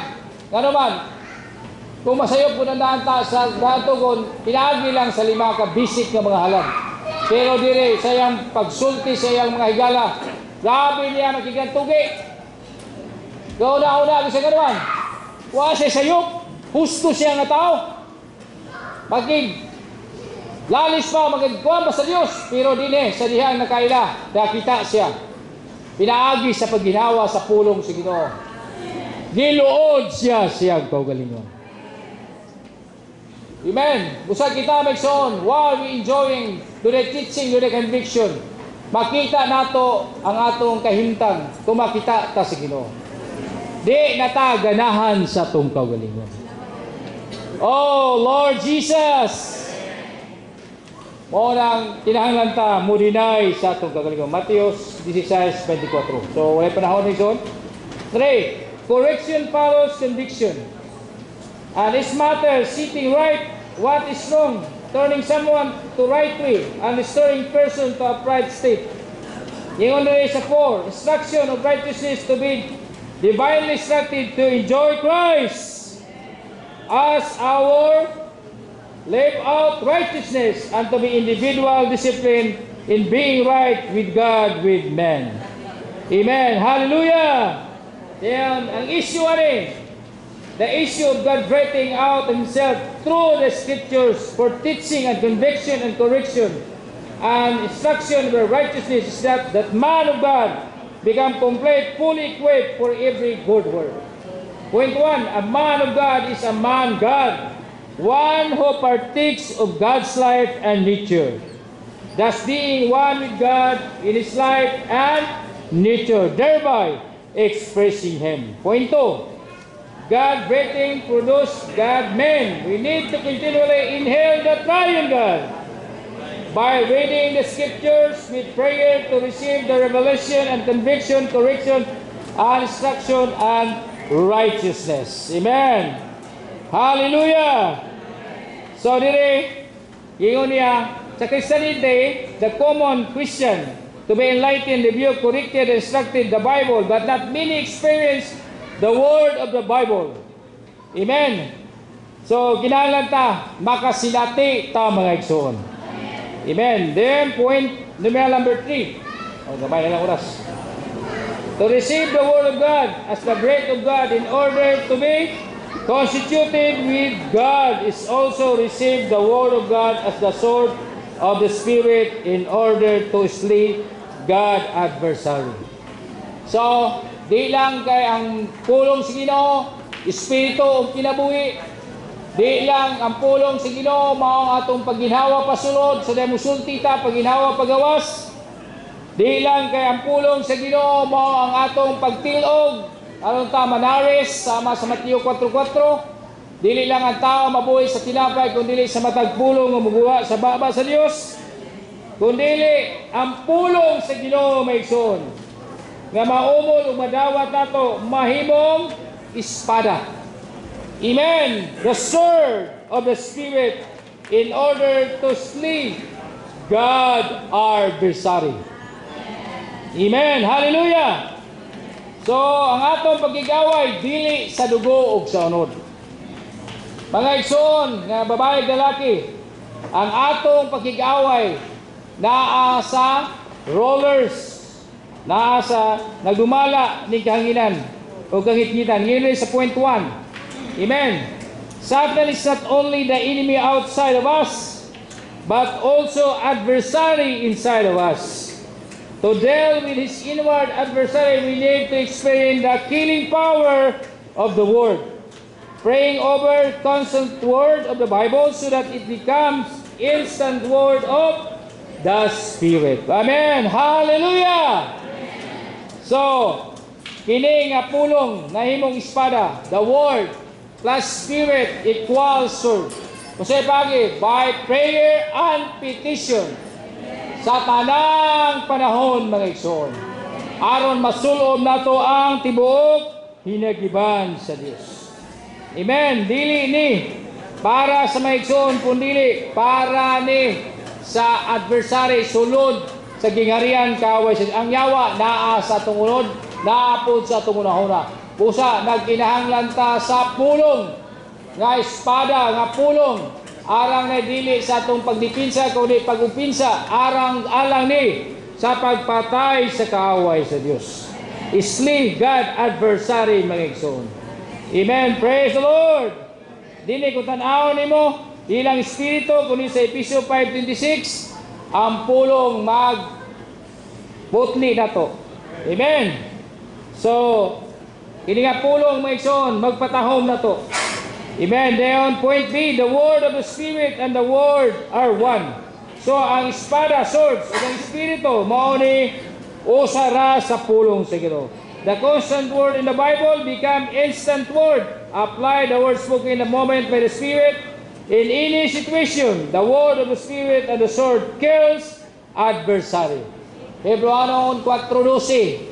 Nga naman, kung masayop po ng daan sa daang tugon, pinaagi lang sa 5 ka basic na mga halad. Pero dire, sa iyang pagsulti, sa iyang mga higala, grabe niya nakigantugi. Kauna-una, kasi nga naman, wala siya sayop, husto siya nga tao. Lalis pa, magagkuhan pa sa Diyos, pero din sa dihang nakaila, nakita siya. Pinaagi sa pagginawa sa pulong sa Ginoo. Giluod siya siyang kaugalingon. Amen. Busa kita magsoon while we enjoying do the teaching, do the conviction. Makita nato ang atong kahimtang kung makita ta sa Ginoo. Di nata ganahan sa atong kaugalingon. Oh Lord Jesus. Mo nang kinahanglan ta mo deny sa atong kagalingon. Matthew 16:24. So wala panahon ni son. 3. Correction follows conviction. And this matter, sitting right, what is wrong, turning someone to right way, and restoring person to upright state. Yung under sa 4, instruction of righteousness to be divinely instructed to enjoy Christ as our live out righteousness and to be individual discipline in being right with God, with men. Amen. Hallelujah. Then, ang issue the issue of God breathing out Himself through the Scriptures for teaching and conviction and correction and instruction where righteousness is that man of God become complete, fully equipped for every good work. Point 1, a man of God is a man God. One who partakes of God's life and nature, thus being one with God in his life and nature, thereby expressing Him. Point 2, God breathing produce God men. We need to continually inhale the triune God by reading the Scriptures with prayer to receive the revelation and conviction, correction, and instruction and righteousness. Amen. Hallelujah! So, dire, ingon niya, sa Christianity, the common Christian, to be enlightened, reviewed, corrected, and instructed the Bible, but not many experience the word of the Bible. Amen. So, kinahanglan ta, makasilati ta mga igsoon. Amen. Then, point number 3. O, gamay na lang oras. To receive the word of God as the breath of God in order to be constituted with God is also receive the word of God as the sword of the Spirit in order to slay God adversary. So, di lang kay ang pulong sa Ginoo, Espiritu o kinabuhi. Di lang ang pulong sa Ginoo mao ang atong pagginhawa pasulod sa demusulti ta pagginhawa pagawas. Di lang kay ang pulong sa Ginoo mao ang atong pagtilog aron ta manares sama sa Mateo 4:4. Dili lang ang tao mabuhi sa tinapay kundi sa matag pulong nga mubuha sa baba sa Dios. Kundi ang pulong sa Ginoo maigsoon nga maumol ug madawat nato mahimong espada. Amen. The sword of the Spirit in order to slay God our adversary. Amen. Hallelujah. So, ang atong pagigaway dili sa dugo ug sa unod. Mga igsoon nga babae lalaki, ang atong pagigaway naa sa rollers, naa sa nagdumala ni kahanginan o kangitngitan. Ngayon sa point 1. Amen. Satan is not only the enemy outside of us, but also adversary inside of us. To deal with his inward adversary, we need to experience the killing power of the Word. Praying over constant Word of the Bible so that it becomes instant Word of the Spirit. Amen. Hallelujah. So, kini nga pulong nahimong espada, the word plus spirit equals sword. Kasi pagi, by prayer and petition, sa tanang panahon mga igsoon, aron masulob nato ang tibuok hinagiban sa Dios. Amen. Dili ni para sa mga igsoon, kundi para ni sa adversary sulod sa gingharian kaaway sa ang yawa naa sa tungulod, naapod sa tungunahuna. Pusa nagkinahanglan ta sa pulong nga espada nga pulong arang na dili sa atong pagdipinsa kundi pagupinsa alang ni sa pagpatay sa kaaway sa Dios. Isli God adversary mga igsoon. Amen. Praise the Lord. Dili ko tan-aw nimo ilang espiritu kundi sa Efesyo 5:26 ang pulong butli nato. Amen. So ini nga pulong mga igsoon magpatahom nato. Amen. Then point B, the word of the Spirit and the word are one. So ang espada, swords, o ang espiritu mao ni usara sa pulong sa Ginoo. The constant word in the Bible become instant word. Apply the word spoken in the moment by the Spirit in any situation. The word of the Spirit and the sword kills adversary. Hebreano 4:12.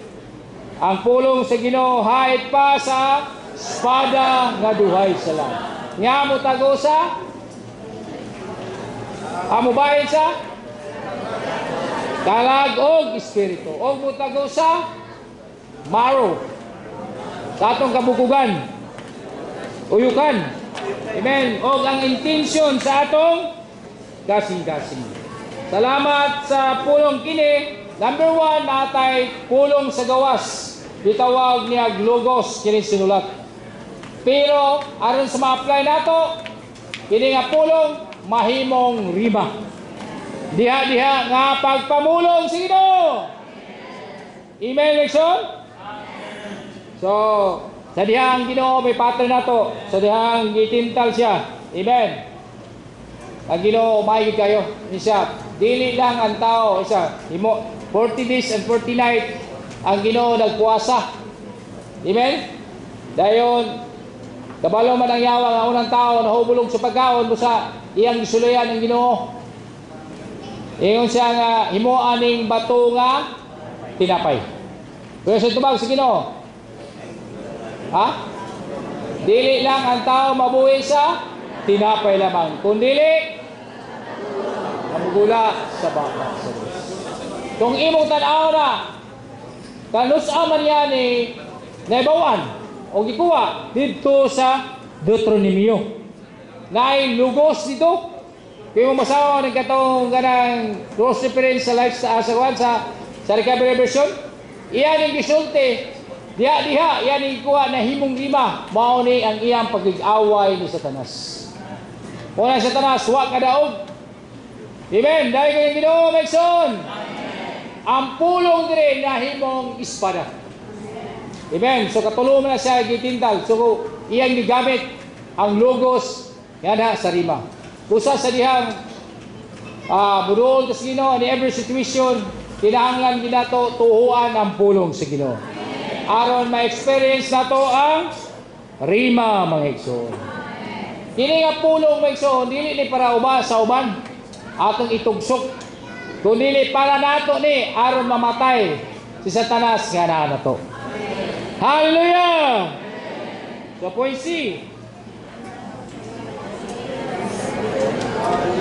Ang pulong sa Ginoo hait pa sa espada nga duhay sa langit. Nga mo tago sa amo bahin sa kalag og espiritu. Og mo tago sa marrow. Sa atong kabukugan. Uyukan. Amen. Og ang intention sa atong kasing-kasing. Salamat sa pulong kini. Number 1, natay pulong sa gawas. Bitawag niya logos kini sinulat. Pero aron sa ma-apply nato, kini nga pulong mahimong rima. Diha nga pagpamulong sa Ginoo. Amen, Lexon? So, sa dihang Ginoo may pattern nato. Sa dihang gitintal siya. Amen. Ang Ginoo maayod kayo. Isa, dili lang ang tao. Isa, 40 days and 40 nights ang Ginoo nagpuasa. Amen? Dayon, kabalo man ang yawa nga unang tao nahubulog sa pagkaon mo sa iyang gisuluyan ng Ginoo. Ingon siya nga himuan ning bato nga tinapay. Pero sa tubag sa Ginoo. Ha? Dili lang ang tao mabuhi sa tinapay lamang, kundi mamugula sa baka sa Diyos. Kung imong tan-aw na kanus-a man yan ni naibawan o gikuha dito sa Deuteronomio. Naay lugos dito. Kung mo masawa ng katong ganang cross reference sa life sa recovery version, iyan yung gisulti. Diha, iyan yung gikuha na himong lima. Mao ni ang iyang pag-away ni Satanas. Muna Satanas, wa kadaog. Amen. Dahil ko yung Ginoo, Megson. Ang pulong dire na himong espada. Amen. So katulungan na siya gitintal. So iyang gigamit ang logos yana sa rima. Kusa sa dihang budol sa Ginoo in every situation, kinahanglan ginato tuhuan ang pulong sa Ginoo. Aron ma-experience nato ang rima mga igsoon. Kini nga pulong mga igsoon dili ni para sa uban atong itugsok. Kundi para nato ni aron mamatay si Satanas nga naa nato. Hallelujah! So point C.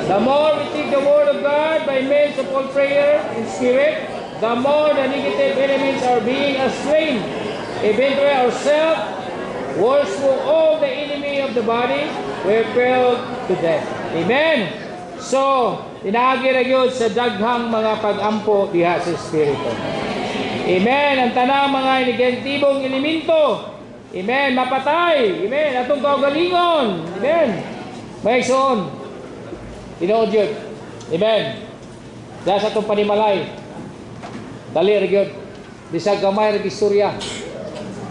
The more we take the word of God by means of all prayer in spirit, the more the negative elements are being restrained. Eventually ourselves, worship all the enemy of the body, we fell to death. Amen. So, inaagi ra gyud sa daghang mga pag-ampo diha sa Espiritu. Amen. Ang tanang mga negatibong elemento. Amen. Mapatay. Amen. Atong kaugalingon. Amen. May igsoon. Tinuod yun. Amen. Dahil sa itong panimalay. Dali ra gyud. Bisag gamay ra istorya.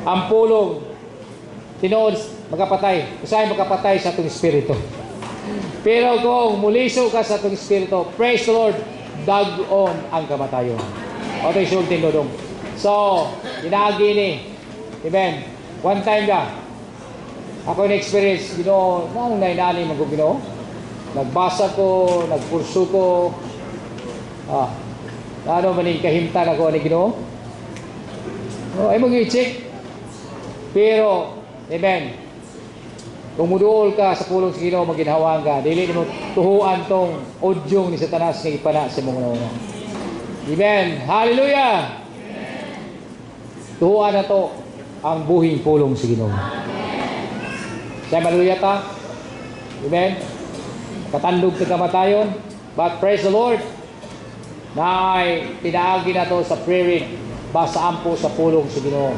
Ang pulong tinuod magapatay. Usahay magapatay sa itong Espiritu. Pero kung muliso ka sa itong Espiritu, praise the Lord, dag-on ang kamatayon. O ito yung sulting dodong. So, inaagi ni, Amen. One time ka. Ako na-experience, Ginoo, nang nainani man ko, Ginoo. Nagbasa ko, nagkurso ko. Ano man yung kahimtan ako ni Ginoo? Ay mong i-check. Pero, amen. Kung muduol ka sa pulong sa Ginoo, maginhawang ka, dili mo tuhuan tong odyong ni Satanas nga ipana sa mga una. Amen. Hallelujah. Tuhuan na to ang buhing pulong sa Ginoo. Say hallelujah ta. Amen. Katandog sa kamatayon. But praise the Lord. Na ay pinaagi na to sa prayer basa ampo sa pulong sa Ginoo.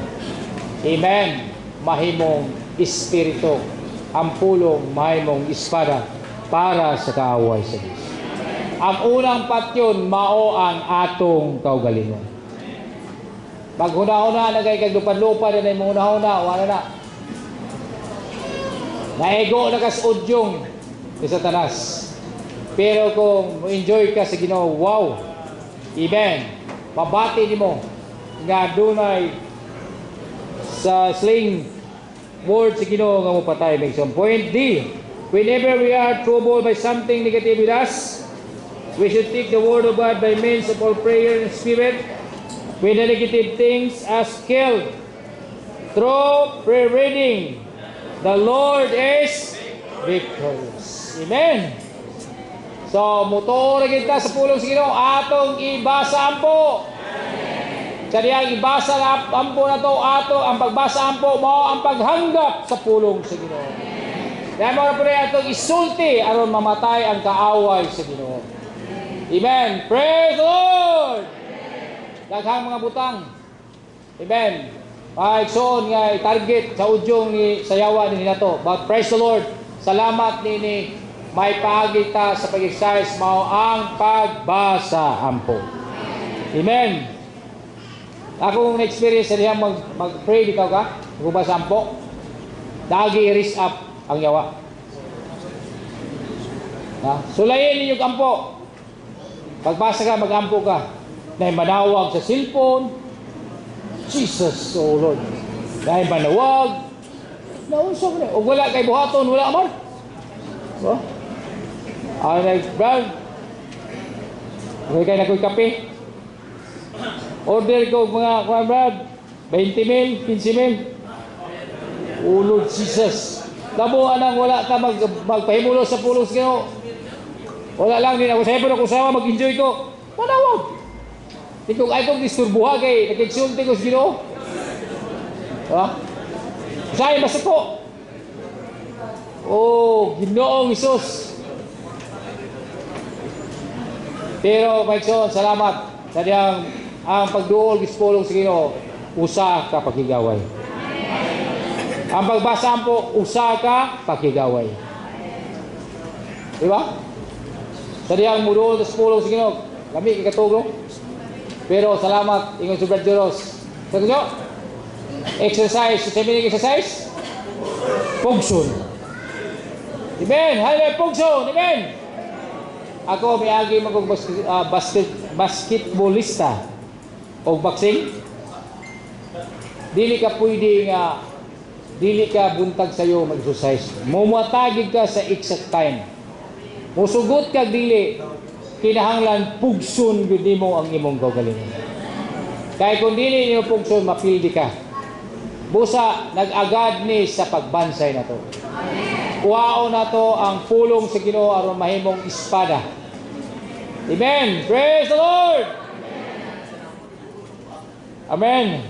Amen. Mahimong espiritu. Ang pulong mahimong espada para sa kaaway sa Diyos. Ang unang patyon mao ang atong kaugalingon. Pag huna-huna na kay kaglupan-lupa na yung huna-huna, wala na. Naego na ka sa udyong ni Satanas. Pero kung enjoy ka sa Ginoo, wow! Amen! Pabati ni mo nga dunay sa sling word sa Ginoo nga mo patay. Make some point. D. Whenever we are troubled by something negative with us, we should take the word of God by means of all prayer and spirit. When the negative things as killed through prayer reading, the Lord is victorious. Amen. So, muto na kita sa pulong sa Ginoo, atong ibasa ampo. Sa diyang ibasa na ampo na to, atong ang pagbasa ampo mo ang paghanggap sa pulong sa Ginoo. Dahil mga pare, atong isulti aron mamatay ang kaaway sa Ginoo. Amen. Praise the Lord. Daghang mga butang. Amen. Igsoon nga i-target sa udyong ni sayawa ni nato. But praise the Lord. Salamat ni may paagi ta sa pag-exercise mao ang pagbasa ampo. Amen. Akong na-experience sa diyang mag-pray bitaw ka, magbasa ampo. Dagi i-raise up ang yawa. Sulayin ninyo ampo. Pagbasa ka, mag-ampo ka. Dahil manawag sa cellphone. Jesus, oh Lord. Dahil manawag. Nausok na. O wala kay buhaton, wala man. Oh. Brad. Okay kayo na ko'y kape. Order ko mga Brad. 20 mil, 15 mil. Oh Lord Jesus. Tabo anang wala ka magpahimulo sa pulong sa Ginoo. Wala lang din ako. Sabi po na kung sama mag-enjoy ko. Manawag. Hindi ko ay kong disturbuha kay nag-exulti ko sa Ginoo. Say basta ko. Oh, Ginoong Hesus. Pero Maigsoon, salamat sa diyang ang pagduol gispulong sa Ginoo, usa ka pakigaway. Ang pagbasa po, usa ka pakigaway. Di ba? Sa diyang muduol sa pulong sa Ginoo, kami kikatugro. Pero salamat, ingon sa Brad Joros. Sa inyo, exercise, sa meaning exercise, pugson. Amen, hallelujah, pugson, amen. Ako, may agi magong basketballista o boxing. Dili ka pwede nga, dili ka buntag sa'yo mag-exercise. Mumatagig ka sa exact time. Musugot ka dili, kinahanglan pugson gud nimo ang imong kaugalingon. Kay kung dili nimo pugson mapildi ka. Busa nag-agad ni sa pagbansay nato. Kuhaon nato ang pulong sa Ginoo aron mahimong espada. Amen. Praise the Lord. Amen.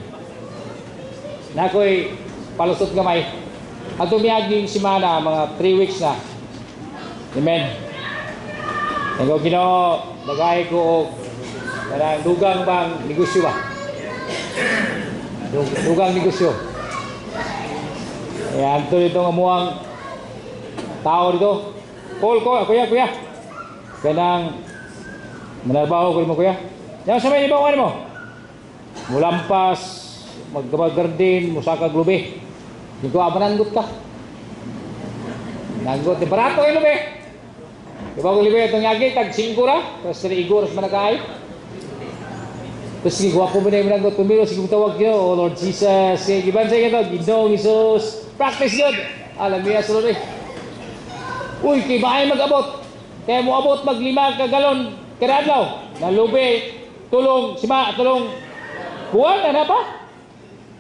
Nakoy palusot gamay. Adto miaging semana mga 3 weeks na. Amen. Ego Ginoo, dagay ko karang dugang bang negosyo ba? Dugang negosyo. Ayan, ito dito nga muang tao dito. Call ko, kuya. Kanang manarbaho ko mo kuya. Yan sa may ibaw mo. Mulampas, maggarden, musaka glube. Hindi ko abananggot ka. Nanggot, barato kayo be. Diba ko libre itong yagi, tag 5 ra, tapos 3 igor sa manakay. Tapos sige, gwapo mo na yung managot. Pumilo, sige tawag nyo, oh Lord Jesus. Sige, gibansay ka to, Ginoong Isus. Practice yun. Alam niya, sunod eh. Uy, kay bahay mag-abot. Kaya mo abot mag-5 ka galon kada adlaw. Nalubi, tulong, sima, tulong. Buwan, na pa?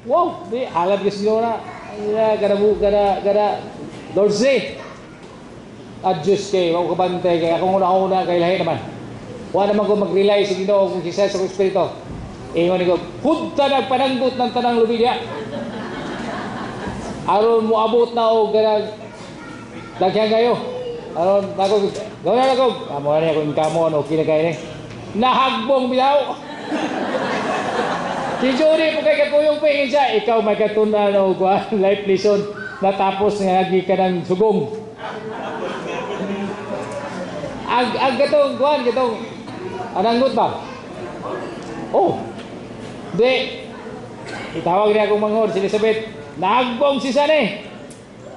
Wow, di, alam ka siguro na. Gada, Lord say. Adjust kay, wag ka bantay kay akong una-una kay lahi naman. Wala naman ko mag-rely sa Ginoo kung kisa sa Espiritu. Ingon ko, punta nagpananggot ng tanang lubi niya. Aron mo abot na o ganag daghan kayo. Aron ako, gawin na ako. Amo na ako, kamo, okay na kayo ni. Nahagbong bilaw. Si Jory po kay kakuyong pingin siya. Ikaw may katunan o life lesson natapos nga lagi ka ng sugong. Ag gatong ananggot ba? Oh. Di. Itawag niya akong manghod si Elizabeth. Nagbong si Sane.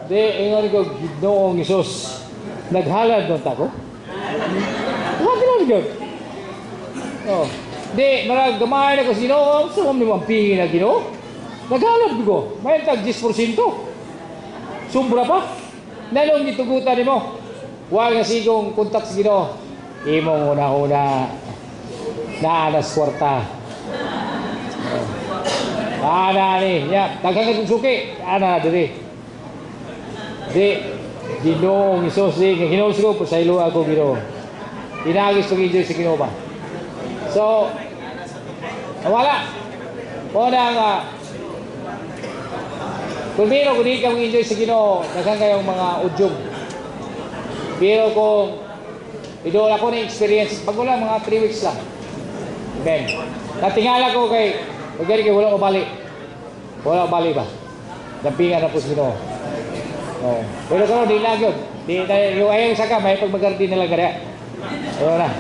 Di, ingon ko, Ginoong Isus. Naghalad doon tako. Naghalad doon. Oh. Di, marag gamay na ko si Ginoo. Sumam ni mo ang pingin na Ginoo. Naghalad ko. May tag 10%. Sobra pa. Nanong gitugutan ni mo. Huwag na sigong kontak sa Ginoo. Imong una-una na alas kwarta. Ana ni, ya, daghang kang suki. Ana diri. Di Ginoong Isus di Ginoo sigo po sa ilo ako Ginoo. Dinagis pag enjoy sa Ginoo ba. So wala. Wala nga. Kung biro kung di ka enjoy sa Ginoo, daghang kayong mga udyog. Pero kung idol ako na experience, pag wala mga 3 weeks lang. Amen. Natingala ko kay pagkari kay wala ko bali. Wala ko bali ba? Dampingan na po sa Ginoo. Oh. Pero kung di lang yun. Di tayo, yung ayong saka, may pagmagardi na lang gada. Ayun na.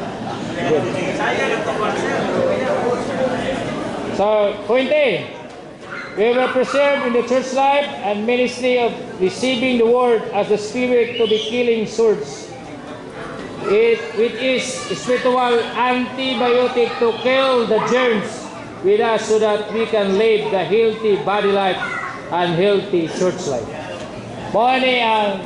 Good. So, point A. We were preserved in the church life and ministry of receiving the word as the Spirit to be killing swords. Which is spiritual antibiotic to kill the germs with us so that we can live the healthy body life and healthy church life. Mao ni ang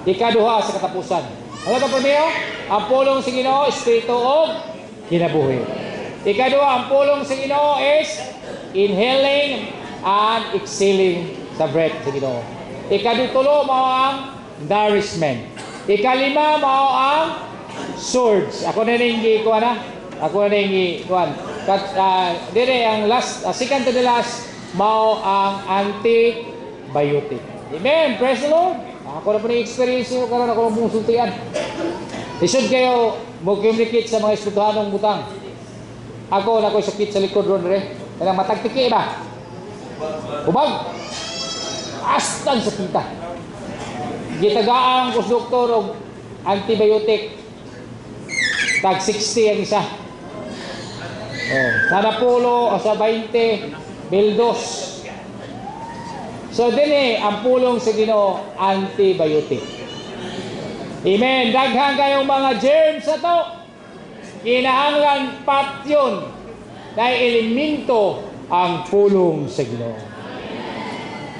ikaduha sa katapusan. Ano ba primero? Ang pulong sa Ginoo, espiritu o kinabuhi. Ikaduha, ang pulong sa Ginoo is inhaling and exhaling sa breath sa Ginoo. Ikadutulo mao ang nourishment. Ikalima mao ang swords. Ako na ning gikuha na. Ako na ning gikuha. Dire ang last, second to the last mao ang antibiotic. Amen. Praise the Lord. Ako na po na experience nyo karon ako na musultian. Isod kayo mag-communicate sa mga espirituhanong butang. Ako na ko sakit sa likod ron re. Kanang matagtiki ba? Ubag. Astang sakita. Gitagaan ko sa doktor og antibiotic. Tag 60 ang isa. Oh, sana pulo o sa 20 bildos. So din ang pulong sa Ginoo antibiotic. Amen. Daghang kayong mga germs sa to. Kinahanglan patyon na elemento ang pulong sa Ginoo.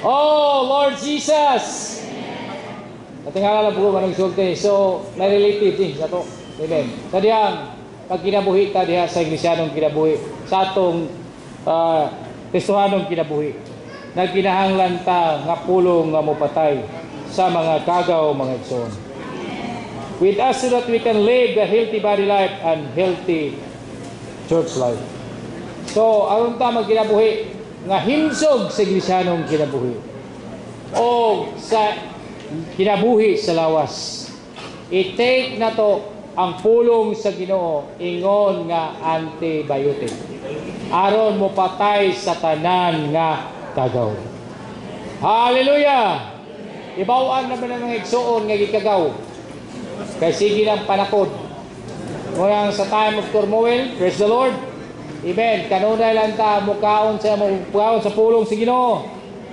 Oh, Lord Jesus. Natingala lang po manong sulti. So, na-related din sa to. Amen. Sa diyang, pag kinabuhi ta diha sa iglesia ng kinabuhi, sa atong testuhanong kinabuhi, na kinahanglan ta nga pulong nga mopatay sa mga kagaw, mga igsoon. With us so that we can live the healthy body life and healthy church life. So, aron ta magkinabuhi nga hinsog sa iglesianong kinabuhi o sa kinabuhi sa lawas. I-take na to ang pulong sa Ginoo ingon nga antibiotic. Aron mo patay sa tanan nga kagaw. Hallelujah! Ibawan naman ang mga igsoon nga gikagaw. Kay sige lang panakod. Ngunang sa time of turmoil, praise the Lord. Amen. Kanunay lang ta mukaon sa pulong sa Ginoo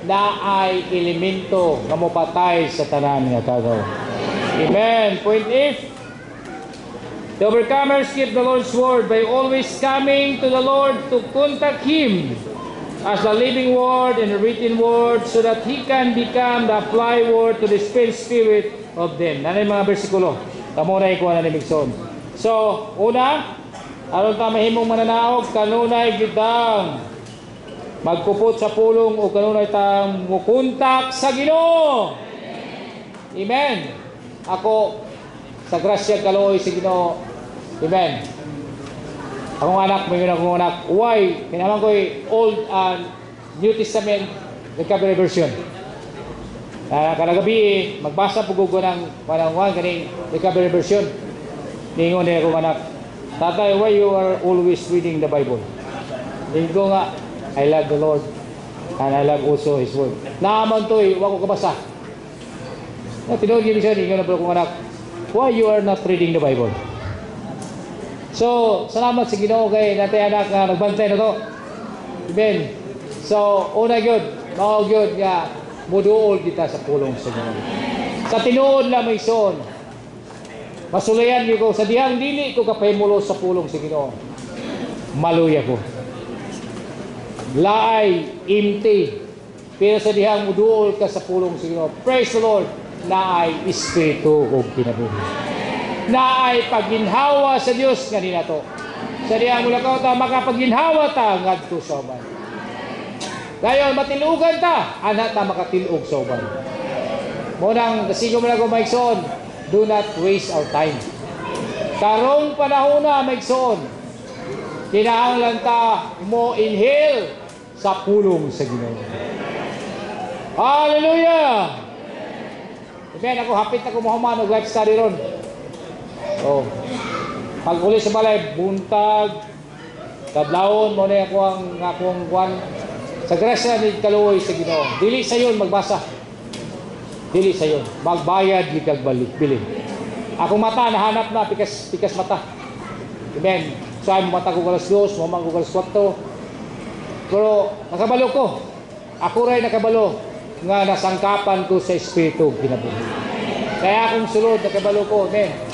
na ay elemento nga mopatay sa tanan nga kagaw. Amen. Point F. The overcomers keep the Lord's word by always coming to the Lord to contact Him as the living word and the written word so that He can become the applied word to the spirit of them. Nanay mga bersikulo. Tamo na ikuha na ni Migson. So, una, aron ta mahimong mananaog, kanunay gitang magkupot sa pulong o kanunay tang mukuntak sa Ginoo. Amen. Ako, sa grasya kaloy sa Ginoo. Amen. Akong anak, may akong anak. Why? Kinaman ko Old and New Testament recovery version. Kanagabi, magbasa po ko ng panangwan kaning recovery version. Ningon din akong anak, Tatay, why you are always reading the Bible? Ningon ko nga, I love the Lord and I love also His word. Naaman to wako kabasa. Tinuod niyo siya, ningon na po akong anak, why you are not reading the Bible? So, salamat sa Ginoo kay natay anak nga nagbantay na to. Amen. So, una gyud, mao gyud nga muduol kita sa pulong sa Ginoo. Sa tinuod la may son. Masulayan gyud ko sa dihang dili ko kapahimulo sa pulong sa Ginoo. Maluya ko. Laay empty. Pero sa dihang muduol ka sa pulong sa Ginoo. Praise the Lord. Naay espiritu ug kinabuhi. Na ay pagginhawa sa Dios nga dinato. Sa diyang mulakaw ta makapagginhawa ta ngadto sa uban. Dayon matilugan ta, ana ta makatilog sa uban. Munang kasigo mo na ko maigsoon, do not waste our time. Karong panahon na maigsoon, kinahanglan ta mo inhale sa pulong sa Ginoo. Hallelujah! Amen. Ako hapit na ko mahuman og life study ron. Oh. Pag uli sa balay, buntag, kadlawon mo na akong kwan. Sa grasya ni kaluoy sa Ginoo. Dili sa yon magbasa. Dili sa yon. Magbayad ni kag bilin. Akong mata nahanap na pikas mata. Amen. So ay mata ko kalas 2, mamang ko kalas 4. Pero nakabalo ko. Ako ray nakabalo nga nasangkapan ko sa espiritu kinabuhi. Kaya akong sulod nakabalo ko. Amen.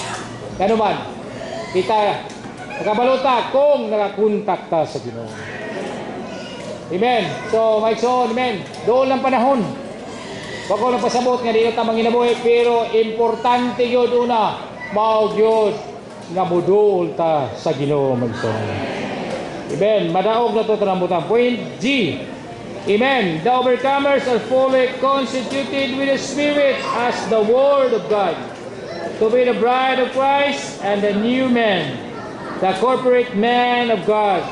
Kano man, kita nakabaluta kung nakakontak ta sa Ginoo. Amen. So, may son, amen. Doon lang panahon. Wag ko lang pasabot nga dito ta manginabuhi, pero importante yun una, maog yun nga muduol ta sa Ginoo may son. Amen. Madaog na ito tanambutan. Point G. Amen. The overcomers are fully constituted with the Spirit as the Word of God, to be the bride of Christ and the new man, the corporate man of God,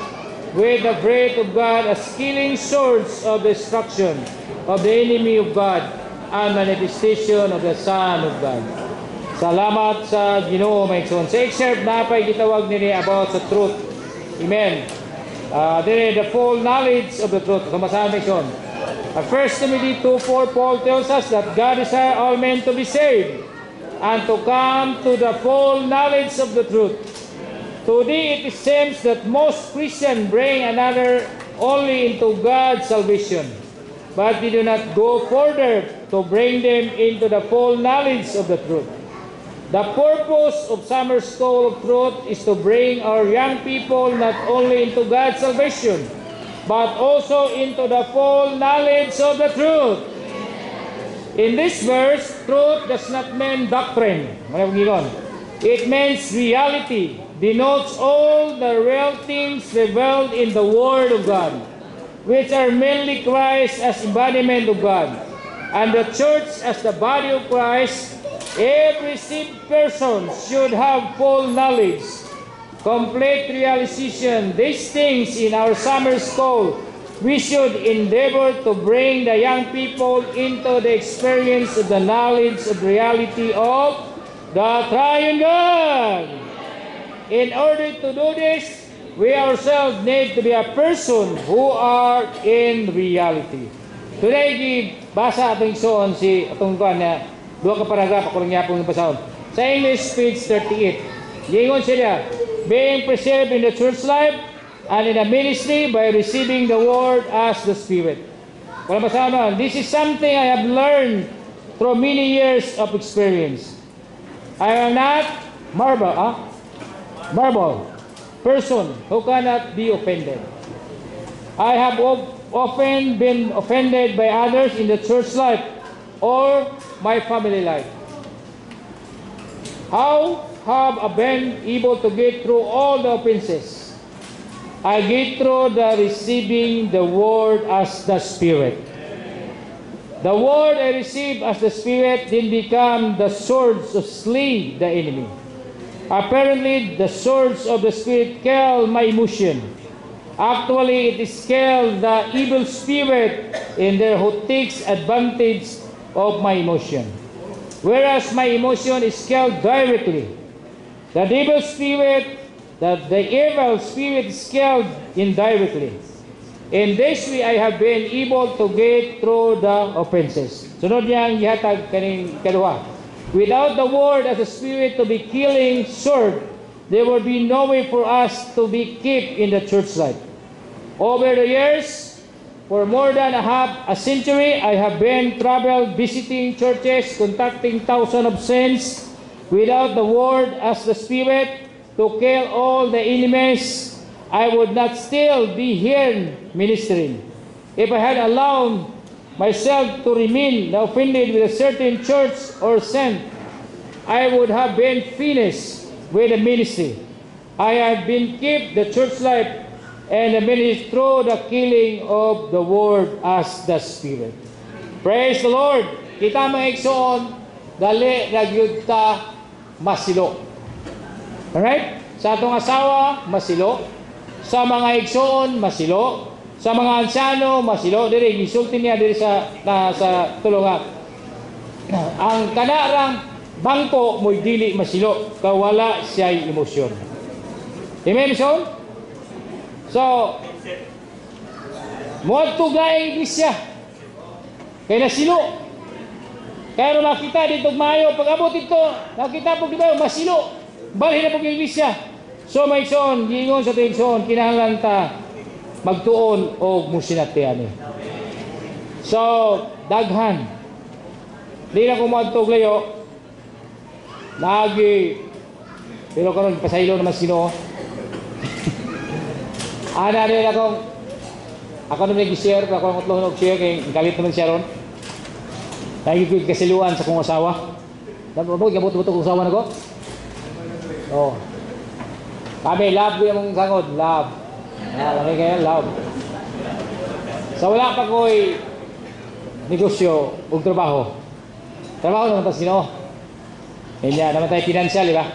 with the breath of God as killing swords of destruction of the enemy of God and manifestation of the Son of God. Salamat sa Ginoo may son. Sa excerpt na pa'y gitawag nini about the truth. Amen. The full knowledge of the truth. Kamasahan may son. 1 Timothy 2:4, Paul tells us that God desires all men to be saved and to come to the full knowledge of the truth. Today it seems that most Christians bring another only into God's salvation, but they do not go further to bring them into the full knowledge of the truth. The purpose of Summer School of Truth is to bring our young people not only into God's salvation, but also into the full knowledge of the truth. In this verse, truth does not mean doctrine. It means reality, denotes all the real things revealed in the Word of God, which are mainly Christ as embodiment of God, and the church as the body of Christ. Every saved person should have full knowledge, complete realization. These things in our summer school, we should endeavor to bring the young people into the experience of the knowledge of reality of the Triune God. In order to do this, we ourselves need to be a person who are in reality. Today, basa atong soon si atong kuan na duha ka paragraph ako lang yapon ng basahon. Sa English page 38. Gingon siya, being preserved in the church life and in the ministry by receiving the word as the Spirit. Wala basahon na. This is something I have learned through many years of experience. I am not marvel, marble person who cannot be offended. I have often been offended by others in the church life or my family life. How have I been able to get through all the offenses? I get through the receiving the word as the Spirit. The word I received as the Spirit then become the swords to slay the enemy. Apparently, the swords of the Spirit kill my emotion. Actually, it is kill the evil spirit in there who takes advantage of my emotion. Whereas my emotion is killed directly. The evil spirit, the evil spirit is killed indirectly. In this way, I have been able to get through the offenses. Sunod niyang ihatag kaning kaduha. Without the word as a spirit to be killing sword, there will be no way for us to be kept in the church life. Over the years, for more than half a century, I have been traveled visiting churches, contacting thousands of saints without the word as the spirit to kill all the enemies. I would not still be here ministering. If I had allowed myself to remain offended with a certain church or saint, I would have been finished with the ministry. I have been kept the church life and the ministry through the killing of the word as the Spirit. Praise the Lord! Kita mga igsoon, dali nagyud ta masilo. Alright? Sa atong asawa, masilo. Sa mga igsoon, masilo. Sa mga ansyano, masilo. Diri, gisulti niya diri sa tulungan. Ang kanarang bangko mo'y dili masilo, kawala siya'y emosyon. Amen, son? So, muad to gayang iglesia. Kaya nasilo. Kaya nung makita dito mayo, pag abot ito, nakita po di ba, masilo. Balhin na po yung iglesia. So, may son, gingon sa tuwing son, kinahanglan ta magtuon o musinatian eh. So, daghan. Di na kumuad to glayo. Lagi. Pero karon pasaylo naman sino. Ana rin ako naman nag-share, ako ang utlong nag-share, kaya galit naman siya ron. Nagigig kasiluan sa kong asawa. Gabot-bot kong asawa na ko? Oo. Kami, love ko yung sangod, love. Lami kayo, love. So wala pa ko'y negosyo o trabaho. Trabaho naman pa sino? Kaya naman tayo financial, di ba?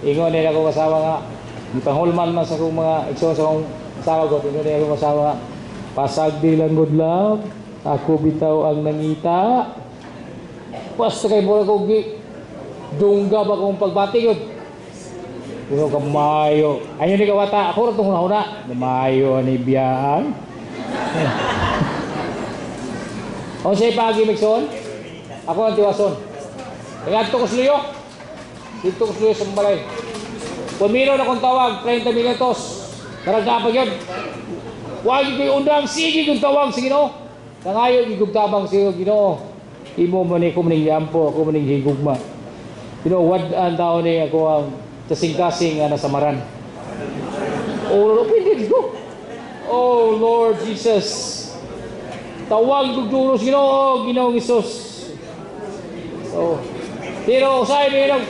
Ingon nila akong asawa nga. Di pangulman man sa akong mga ikso sa akong asawa ko. Ingon nila akong asawa nga. Pasagdi lang good love. Ako bitaw ang nangita. Basta kayo mula kong dungga ba kong pagbati yun. Puno ka mayo. Ayun ni kawata. Ako rin itong huna-huna. Mayo ni biyaan. O siya pagi mikson. Ako ang tiwason. Kaya ito ko siliyo. Dito ko siliyo sa balay. Pumiro na kong tawag, 30 minutos. Karagapag yun. Huwag yung undang, sige kong tawag sa Ginoo. Nangayon, igugtabang sa Ginoo. Imo mo ni kumaning yampo, ako maning higugma. Wad-an tao ni ako ang kasing-kasing na samaran. Oh, pwede ko. Oh, Lord Jesus. Tawag gugduro sa Ginoo, Ginoong Isus. Oh. Pero usahay mo yun,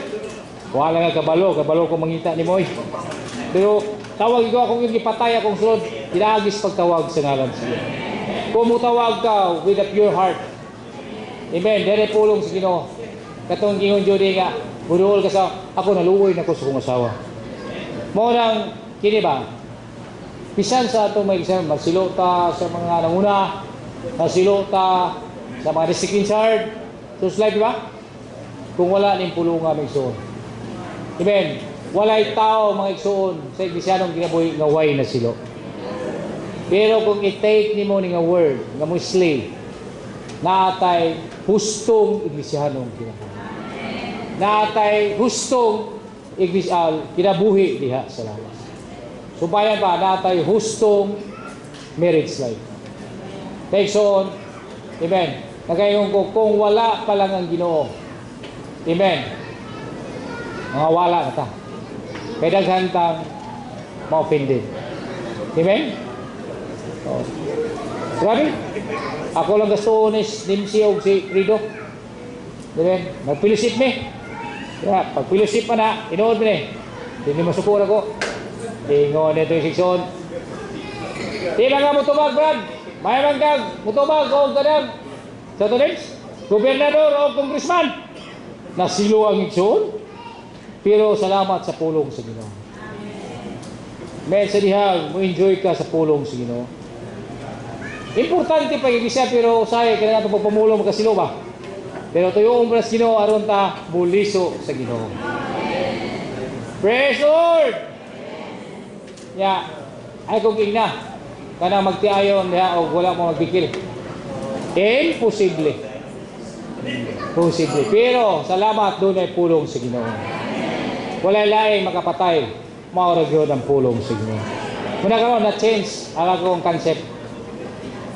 wala nga kabalo ko mangita ni Moy. Pero tawag ko akong yung ipatay akong sulod, pinagis pagtawag sa ngalan siya. Kung mutawag ka with a pure heart, amen, dere pulong sa Ginoo. Katong gingon Judy nga, buduol ka sa, ako naluoy na ko sa kong asawa. Mo nang, kini ba, pisan sa itong may isang magsilota sa mga nanguna, magsilota sa mga district in charge, so slide ba? Kung wala ning pulungan may igsoon. Amen. Walay tao mga igsoon sa iglesianong ginabuhi nga way na silo. Pero kung i-take nimo ni nga word nga Muslim, naatay hustong iglesianong ginabuhi. Naatay hustong kinabuhi diha sa lawas. Subayan pa naatay hustong marriage life. Take on. Amen. Nagayon ko kung wala pa lang ang Ginoo. Amen. Mga wala na ta. Kaya daghan kang ma-offended. Amen? Oh. Grabe. Ako lang gusto ni Nimsi o si Rido. Amen? Nag-fellowship me. Yeah, pag-fellowship pa na, inood mo na. Hindi masukura ko. Ingon ito yung seksyon. Di lang ka mutubag, Brad. May man kang mutubag o ganang sa tulis, gobernador o congressman. Nasilo ang seksyon. Pero salamat sa pulong sa Ginoo. May sa dihang, mo-enjoy ka sa pulong sa Ginoo. Importante pa yung isa, pero usay, kailangan natin pagpamulong magkasilo ba? Pero ito yung umbras Ginoo, aron ta buliso sa Ginoo. Praise the Lord! Ya, ay kung igna, kana magtiayon diha o wala mo magbikil. Imposible. Posible. Pero salamat doon ay pulong sa Ginoo. Wala laing makapatay, maura gyud ang pulong sa Ginoo. Muna karon na change ang akong concept.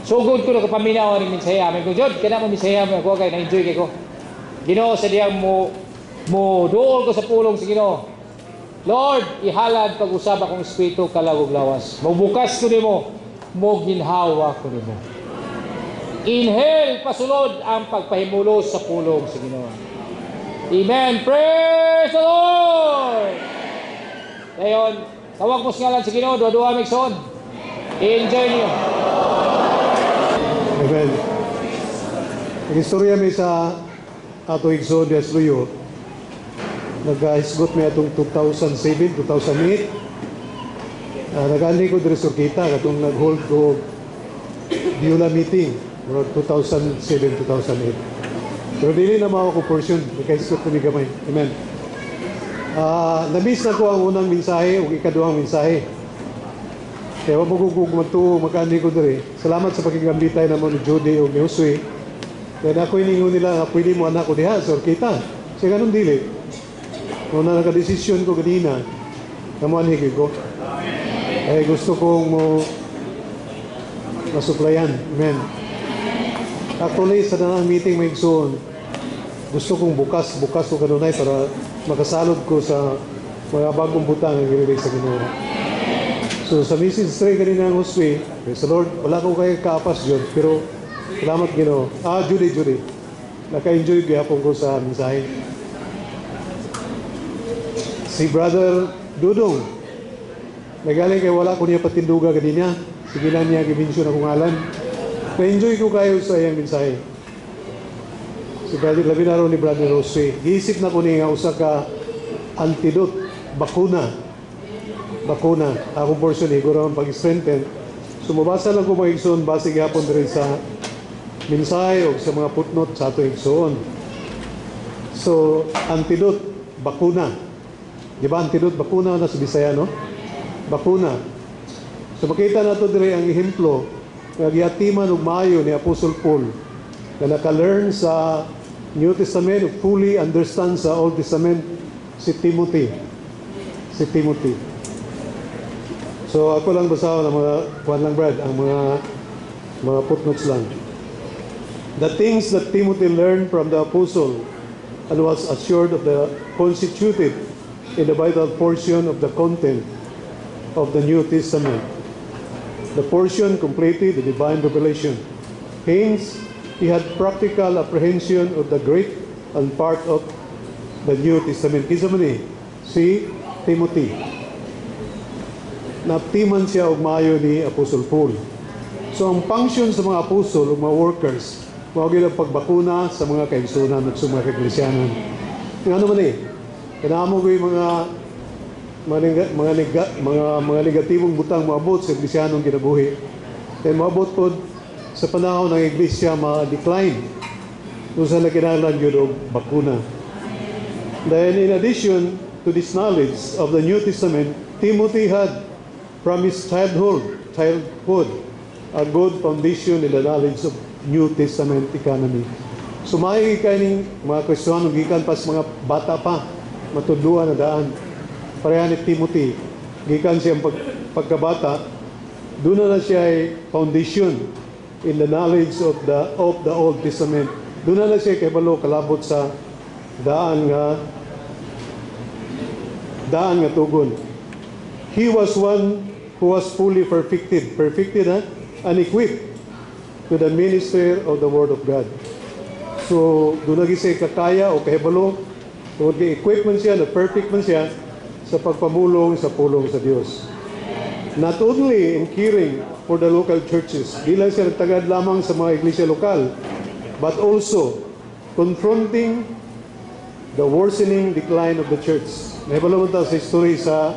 Sugod ko na kapaminaw ni minsaya amin ko jud kana mo minsaya mo ko kay na-enjoy kay ko. Ginoo sa diyang mo duol ko sa pulong sa Ginoo. Lord, ihalad pag-usab akong espiritu kalagog lawas. Mabukas ko nimo, mo ginhawa ko nimo. Inhale pasulod ang pagpahimulos sa pulong sa Ginoo. Amen. Praise the Lord. Dayon, tawag mo sa ngalan sa Ginoo, duwa-duwa migson. Enjoy niyo. Amen. Ang istorya may sa ato igsoon di Asluyo. Nag-isgot may atong 2007, 2008. Nag-ani ko diri sa kita katong nag-hold ko Beulah meeting around 2007, 2008. Pero dili na mao ko portion, nag-isgot ko ni gamay. Amen. Namiss na ko ang unang mensahe ug ikaduhang mensahe. Kaya wag mo kung mag-ani ko diri. Salamat sa pakigambitay na mo ni Judy o ni Josue. Kaya ako iningon nila nga pwede mo anak ko diha sa kita. Kasi ganun dili. Kung na nagka-desisyon ko ganina, namuan higit ko. Ay gusto kong mo masuplayan. Amen. Actually, sa nanang meeting may igsoon, gusto kong bukas ko kanunay para makasalod ko sa mga bagong butang ang ginilay sa Ginoo. So sa message tray kanina ang Josue, sa Lord, wala ko kayo kaapas yun, pero salamat Ginoo. Judy. Naka-enjoy gihapon ko sa mensahe. Si Brother Dudong, nagaling kay wala ko niya patinduga kanina. Sige na niya gimension akong ngalan. Na-enjoy ko kayo sa iyang mensahe. Si Brother Labinaro ni Brother Josue, giisip na ko niya nga usa ka antidote, bakuna. Akong portion ni Gurang pag-strengthen. Sumabasa lang ko mga igsoon, base gihapon rin sa mensahe o sa mga footnote sa ato igsoon. So, antidote, bakuna. Di ba antidote, bakuna na sa Bisaya, no? Bakuna. So, makita na ito rin ang ehemplo na gihatiman ug maayo ni Apostle Paul na naka-learn sa New Testament, fully understand sa Old Testament, si Timothy. So ako lang basahan ang mga kuwan lang Brad, ang mga footnotes lang. The things that Timothy learned from the apostle and was assured of the constituted in the vital portion of the content of the New Testament. The portion completed the divine revelation. Hence, he had practical apprehension of the great and part of the New Testament. Kisa man si Timothy. Naptiman siya og maayo ni Apostle Paul. So ang function sa mga apostol o mga workers, mao gyud ang pagbakuna sa mga kaigsunan at sa mga kaiglesianan. Ano man kailangan mo mga negatibong butang maabot sa iglesianong kinabuhi. Kaya maabot po sa panahon ng iglesia ma-decline kung saan nakinahanglan yun o bakuna. Then in addition to this knowledge of the New Testament, Timothy had from his childhood a good foundation in the knowledge of New Testament economy. So may kaning mga kwestiyon gikan pas mga bata pa matudluan na daan. Pareha ni Timothy, gikan siyang pagkabata, doon na siya ay foundation in the knowledge of the Old Testament. Doon na siya kay balo kalabot sa daan daan nga tugon. He was one who was fully perfected, and equipped to the minister of the Word of God. So, doon lagi siya kakaya o kahibalo, tungkol kay equipment siya, na perfect man siya sa pagpamulong sa pulong sa Diyos. Not only in caring for the local churches, di lang siya nagtagad lamang sa mga iglesia lokal, but also confronting the worsening decline of the church. Nahibalo mo tayo sa history sa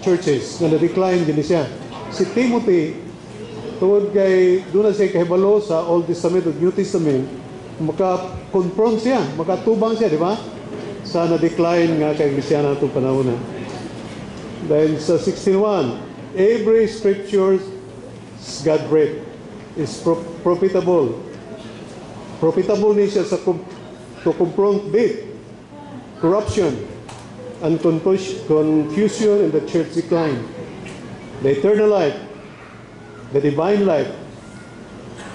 churches na na-decline din siya. Si Timothy, tungkol kay doon na siya kahibalo sa Old Testament at New Testament, maka-confront siya, makatubang siya, di ba? Sa na-decline nga kay iglesia na itong panahon na. Dahil sa 16:1, every scripture is God-breathed, is profitable. Profitable niya siya to confront death, corruption, and confusion in the church decline. The eternal life, the divine life,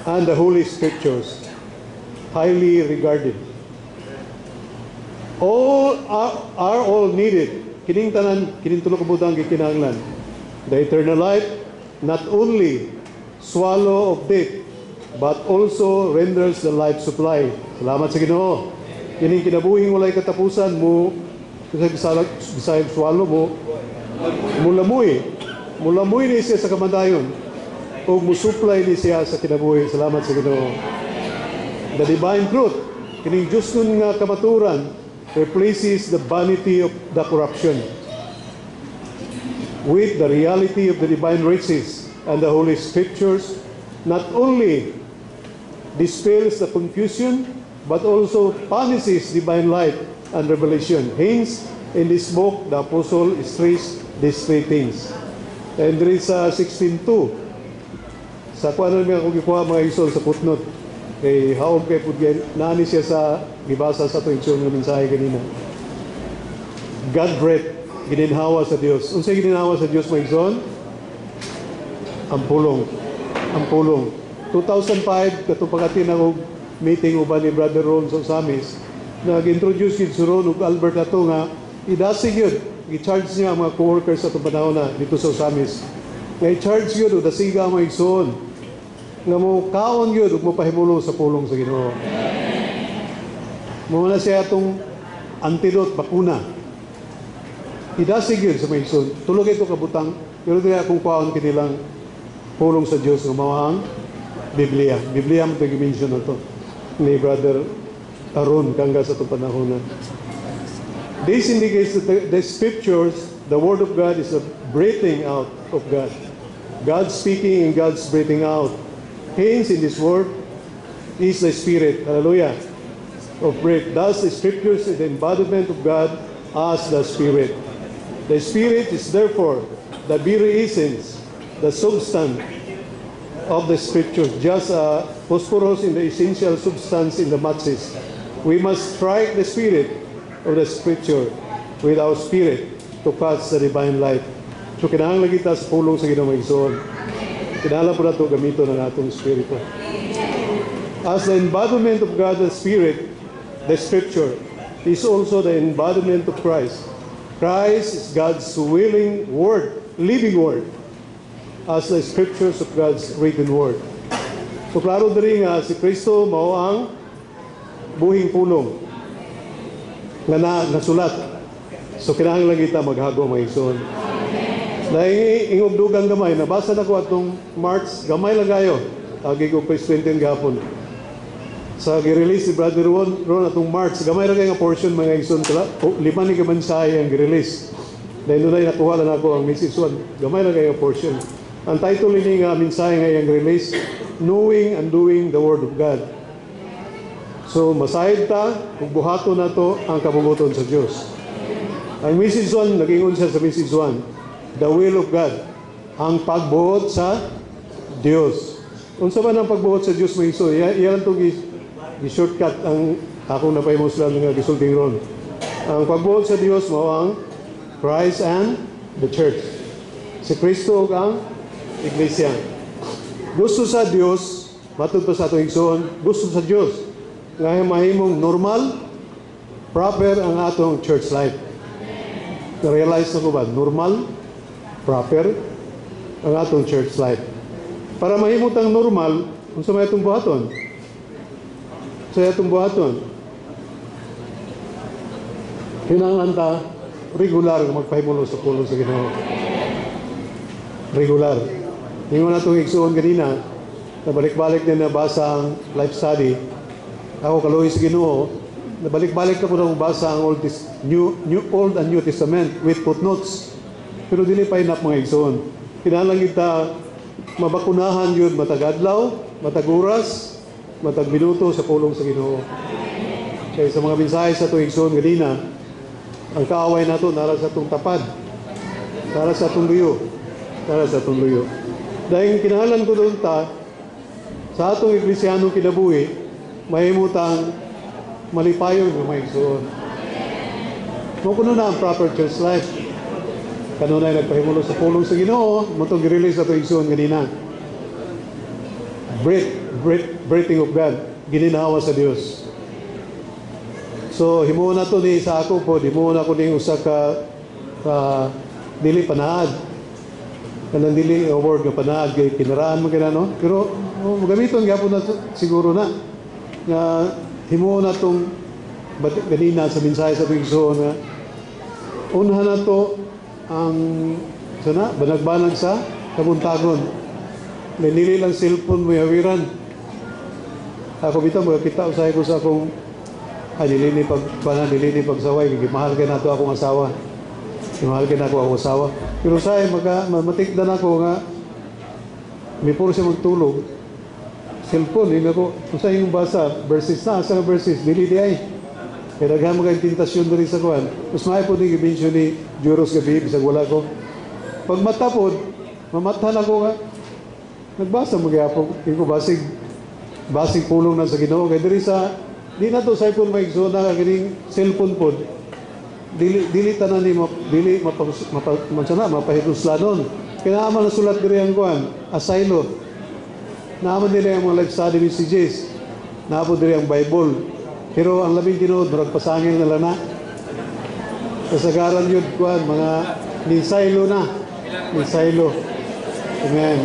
and the holy scriptures, highly regarded. All are all needed. Kining tanan, kining tulo ka butang gikinahanglan. The eternal life not only swallow of death, but also renders the life supply. Salamat sa Ginoo. Kining kinabuhing walay katapusan mo, bisayag swallow mo, mulamoy ni siya sa kamatayon, o musupply ni siya sa kinabuhi. Salamat sa Ginoo. The divine truth, kining Diyos nun nga kamaturan, replaces the vanity of the corruption with the reality of the divine riches, and the Holy Scriptures not only dispels the confusion, but also punishes divine light and revelation. Hence, in this book, the Apostle stressed these three things. And there is 16:2. Sa kuha na namin ako gikuha mga isol sa footnote. Kay haog kay Pudgen, naani siya sa gibasa sa ito yung mensahe kanina. God breath, gininhawa sa Diyos. Unsay gininhawa sa Diyos mga igsoon? Ang pulong. Ang pulong. 2005, katong pagkatin ako meeting uban ni Brother Ron sa Samis, nag-introduce yun si Ron ug Albert ato nga, idasig yun. I-charge niya ang mga co-workers sa itong panahon na dito sa Samis. Nga i-charge yun o dasiga ang mga igsoon. Nga mo kaon yun ug mo pahimulo sa pulong sa Ginoo. Muna siya itong antidote, bakuna. Idasig yun sa mga igsoon. Tulog ito kabutang, pero kaya kung kaon kinilang pulong sa Diyos ng mawang Biblia. Biblia mo ito i-mention na ito ni Brother Aron kangga sa itong panahon na. This indicates that the scriptures, the Word of God is a breathing out of God. God speaking and God's breathing out. Hence, in this Word is the Spirit, hallelujah, of breath. Thus, the scriptures is the embodiment of God as the Spirit. The Spirit is therefore the very essence, the substance of the Scriptures, just phosphorus in the essential substance in the matches. We must strike the Spirit of the Scripture with our spirit to catch the divine light. So, kinahanglan kita sa pulong sa Ginoong igsoon. Kinahanglan po na ito gamito ng atong Espiritu. As the embodiment of God the Spirit, the Scripture is also the embodiment of Christ. Christ is God's willing Word, living Word, as the Scriptures of God's written Word. So, klaro diri nga si Kristo mao ang buhing pulong nga nasulat. So, kinahanglan kita maghago mga igsoon. Dahil ingog dugang gamay, nabasa na ko atong March, gamay lang kayo. Agi ko Presidente gapon. Sa gi-release ni Brother Ron atong March, gamay lang kayo nga portion mga igsoon. Lima ni kamansahe ang gi-release. Dahil doon ay nakuha lang ako ang message 1. Gamay lang kayo portion. Ang title ini nga mensahe nga yung release, Knowing and Doing the Word of God. So, masahid ta, kung buhato na to ang kabubuton sa Diyos. Ang message 1, nag-ingon siya sa message 1, the will of God, ang pagbuot sa Diyos. Unsa man ang pagbuot sa Diyos mga iso, iyan itong i-shortcut ang akong napaimuslan nga gisulting ron. Ang pagbuot sa Diyos mao ang Christ and the Church. Si Kristo ang Iglesia. Gusto sa Diyos, matod pa sa itong igsoon, gusto sa Diyos nga mahimong normal, proper ang atong church life. realize na ko ba normal, proper ang atong church life. Para mahimutang normal, unsa may atong buhaton? Sa atong buhaton, kinahanglan ta regular nga magpahimulo sa pulong sa Ginoo. Regular. Ingon na itong igsuon kanina, nabalik-balik din na basa ang life study. Ako kaluoy sa Ginoo, nabalik-balik na po na basa ang Old and New Testament with footnotes. Pero dili pa inap mga igsuon. Kinahanglan kita mabakunahan yun matag adlaw, matag oras, matag minuto sa pulong sa Ginoo. Kaya sa mga mensahe sa itong igsoon kanina, ang kaaway nato nara sa itong tapad, nara sa itong luyo, nara sa itong luyo. Dahil kinahanglan ko doon ta, sa atong Eklesiyanong kinabuhi, mahimutang malipayon ng mga igsoon. Kuno na ang proper church life. Kanunay nagpahimulo sa pulong sa Ginoo, matong gi-release ato igsoon kanina. Breathing of God, gininawa sa Dios. So himuon na to ni sa ako po, himuon ako ning usa ka dili panahad. Kanang dili award nga panahad kay kinaraan man no. Pero magamiton gyapon na siguro na nga himuon na tong ganina sa mensahe sa igsoon nga unhan na to ang sana banag-banag sa kabuntagon. Nili lang cellphone mo yawiran. Ako bitaw kita usahay ko sa akong dili ni pagsaway gimahal kay nato akong asawa. Gimahal kay nako akong asawa. Pero say matikdan ako nga before siya magtulog cellphone din ako usahay yung basa verses na sa verses dili di ay. Kaya daghan mga tentasyon diri sa kuan. Mas may po din gibensyon ni Juros gabi bisag wala ko. Pag matapod, mamathan ako nga. Nagbasa mo gyapon, ko basig pulong na sa Ginoo kay diri sa di na to sa ipon maigsoon na kining cellphone pod. Dili tanan ni mapahiruslanon. Kaya naman na sulat diri ang kuan, asilo. Naaman nila ang mga life study messages. Naabot diri ang Bible. Pero ang labing tinuod, marag pasangin na lang na. Kasagaran yun, kuan, mga nisaylo na. Nisaylo. Amen.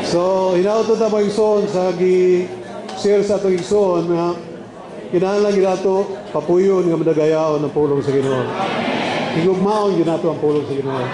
So, hinauto na mo igsoon sa share sa itong igsoon na kinahanglan ginato papuyon nga madagayaon ng pulong sa Ginoo. Higugmaon ginato ang pulong sa Ginoo.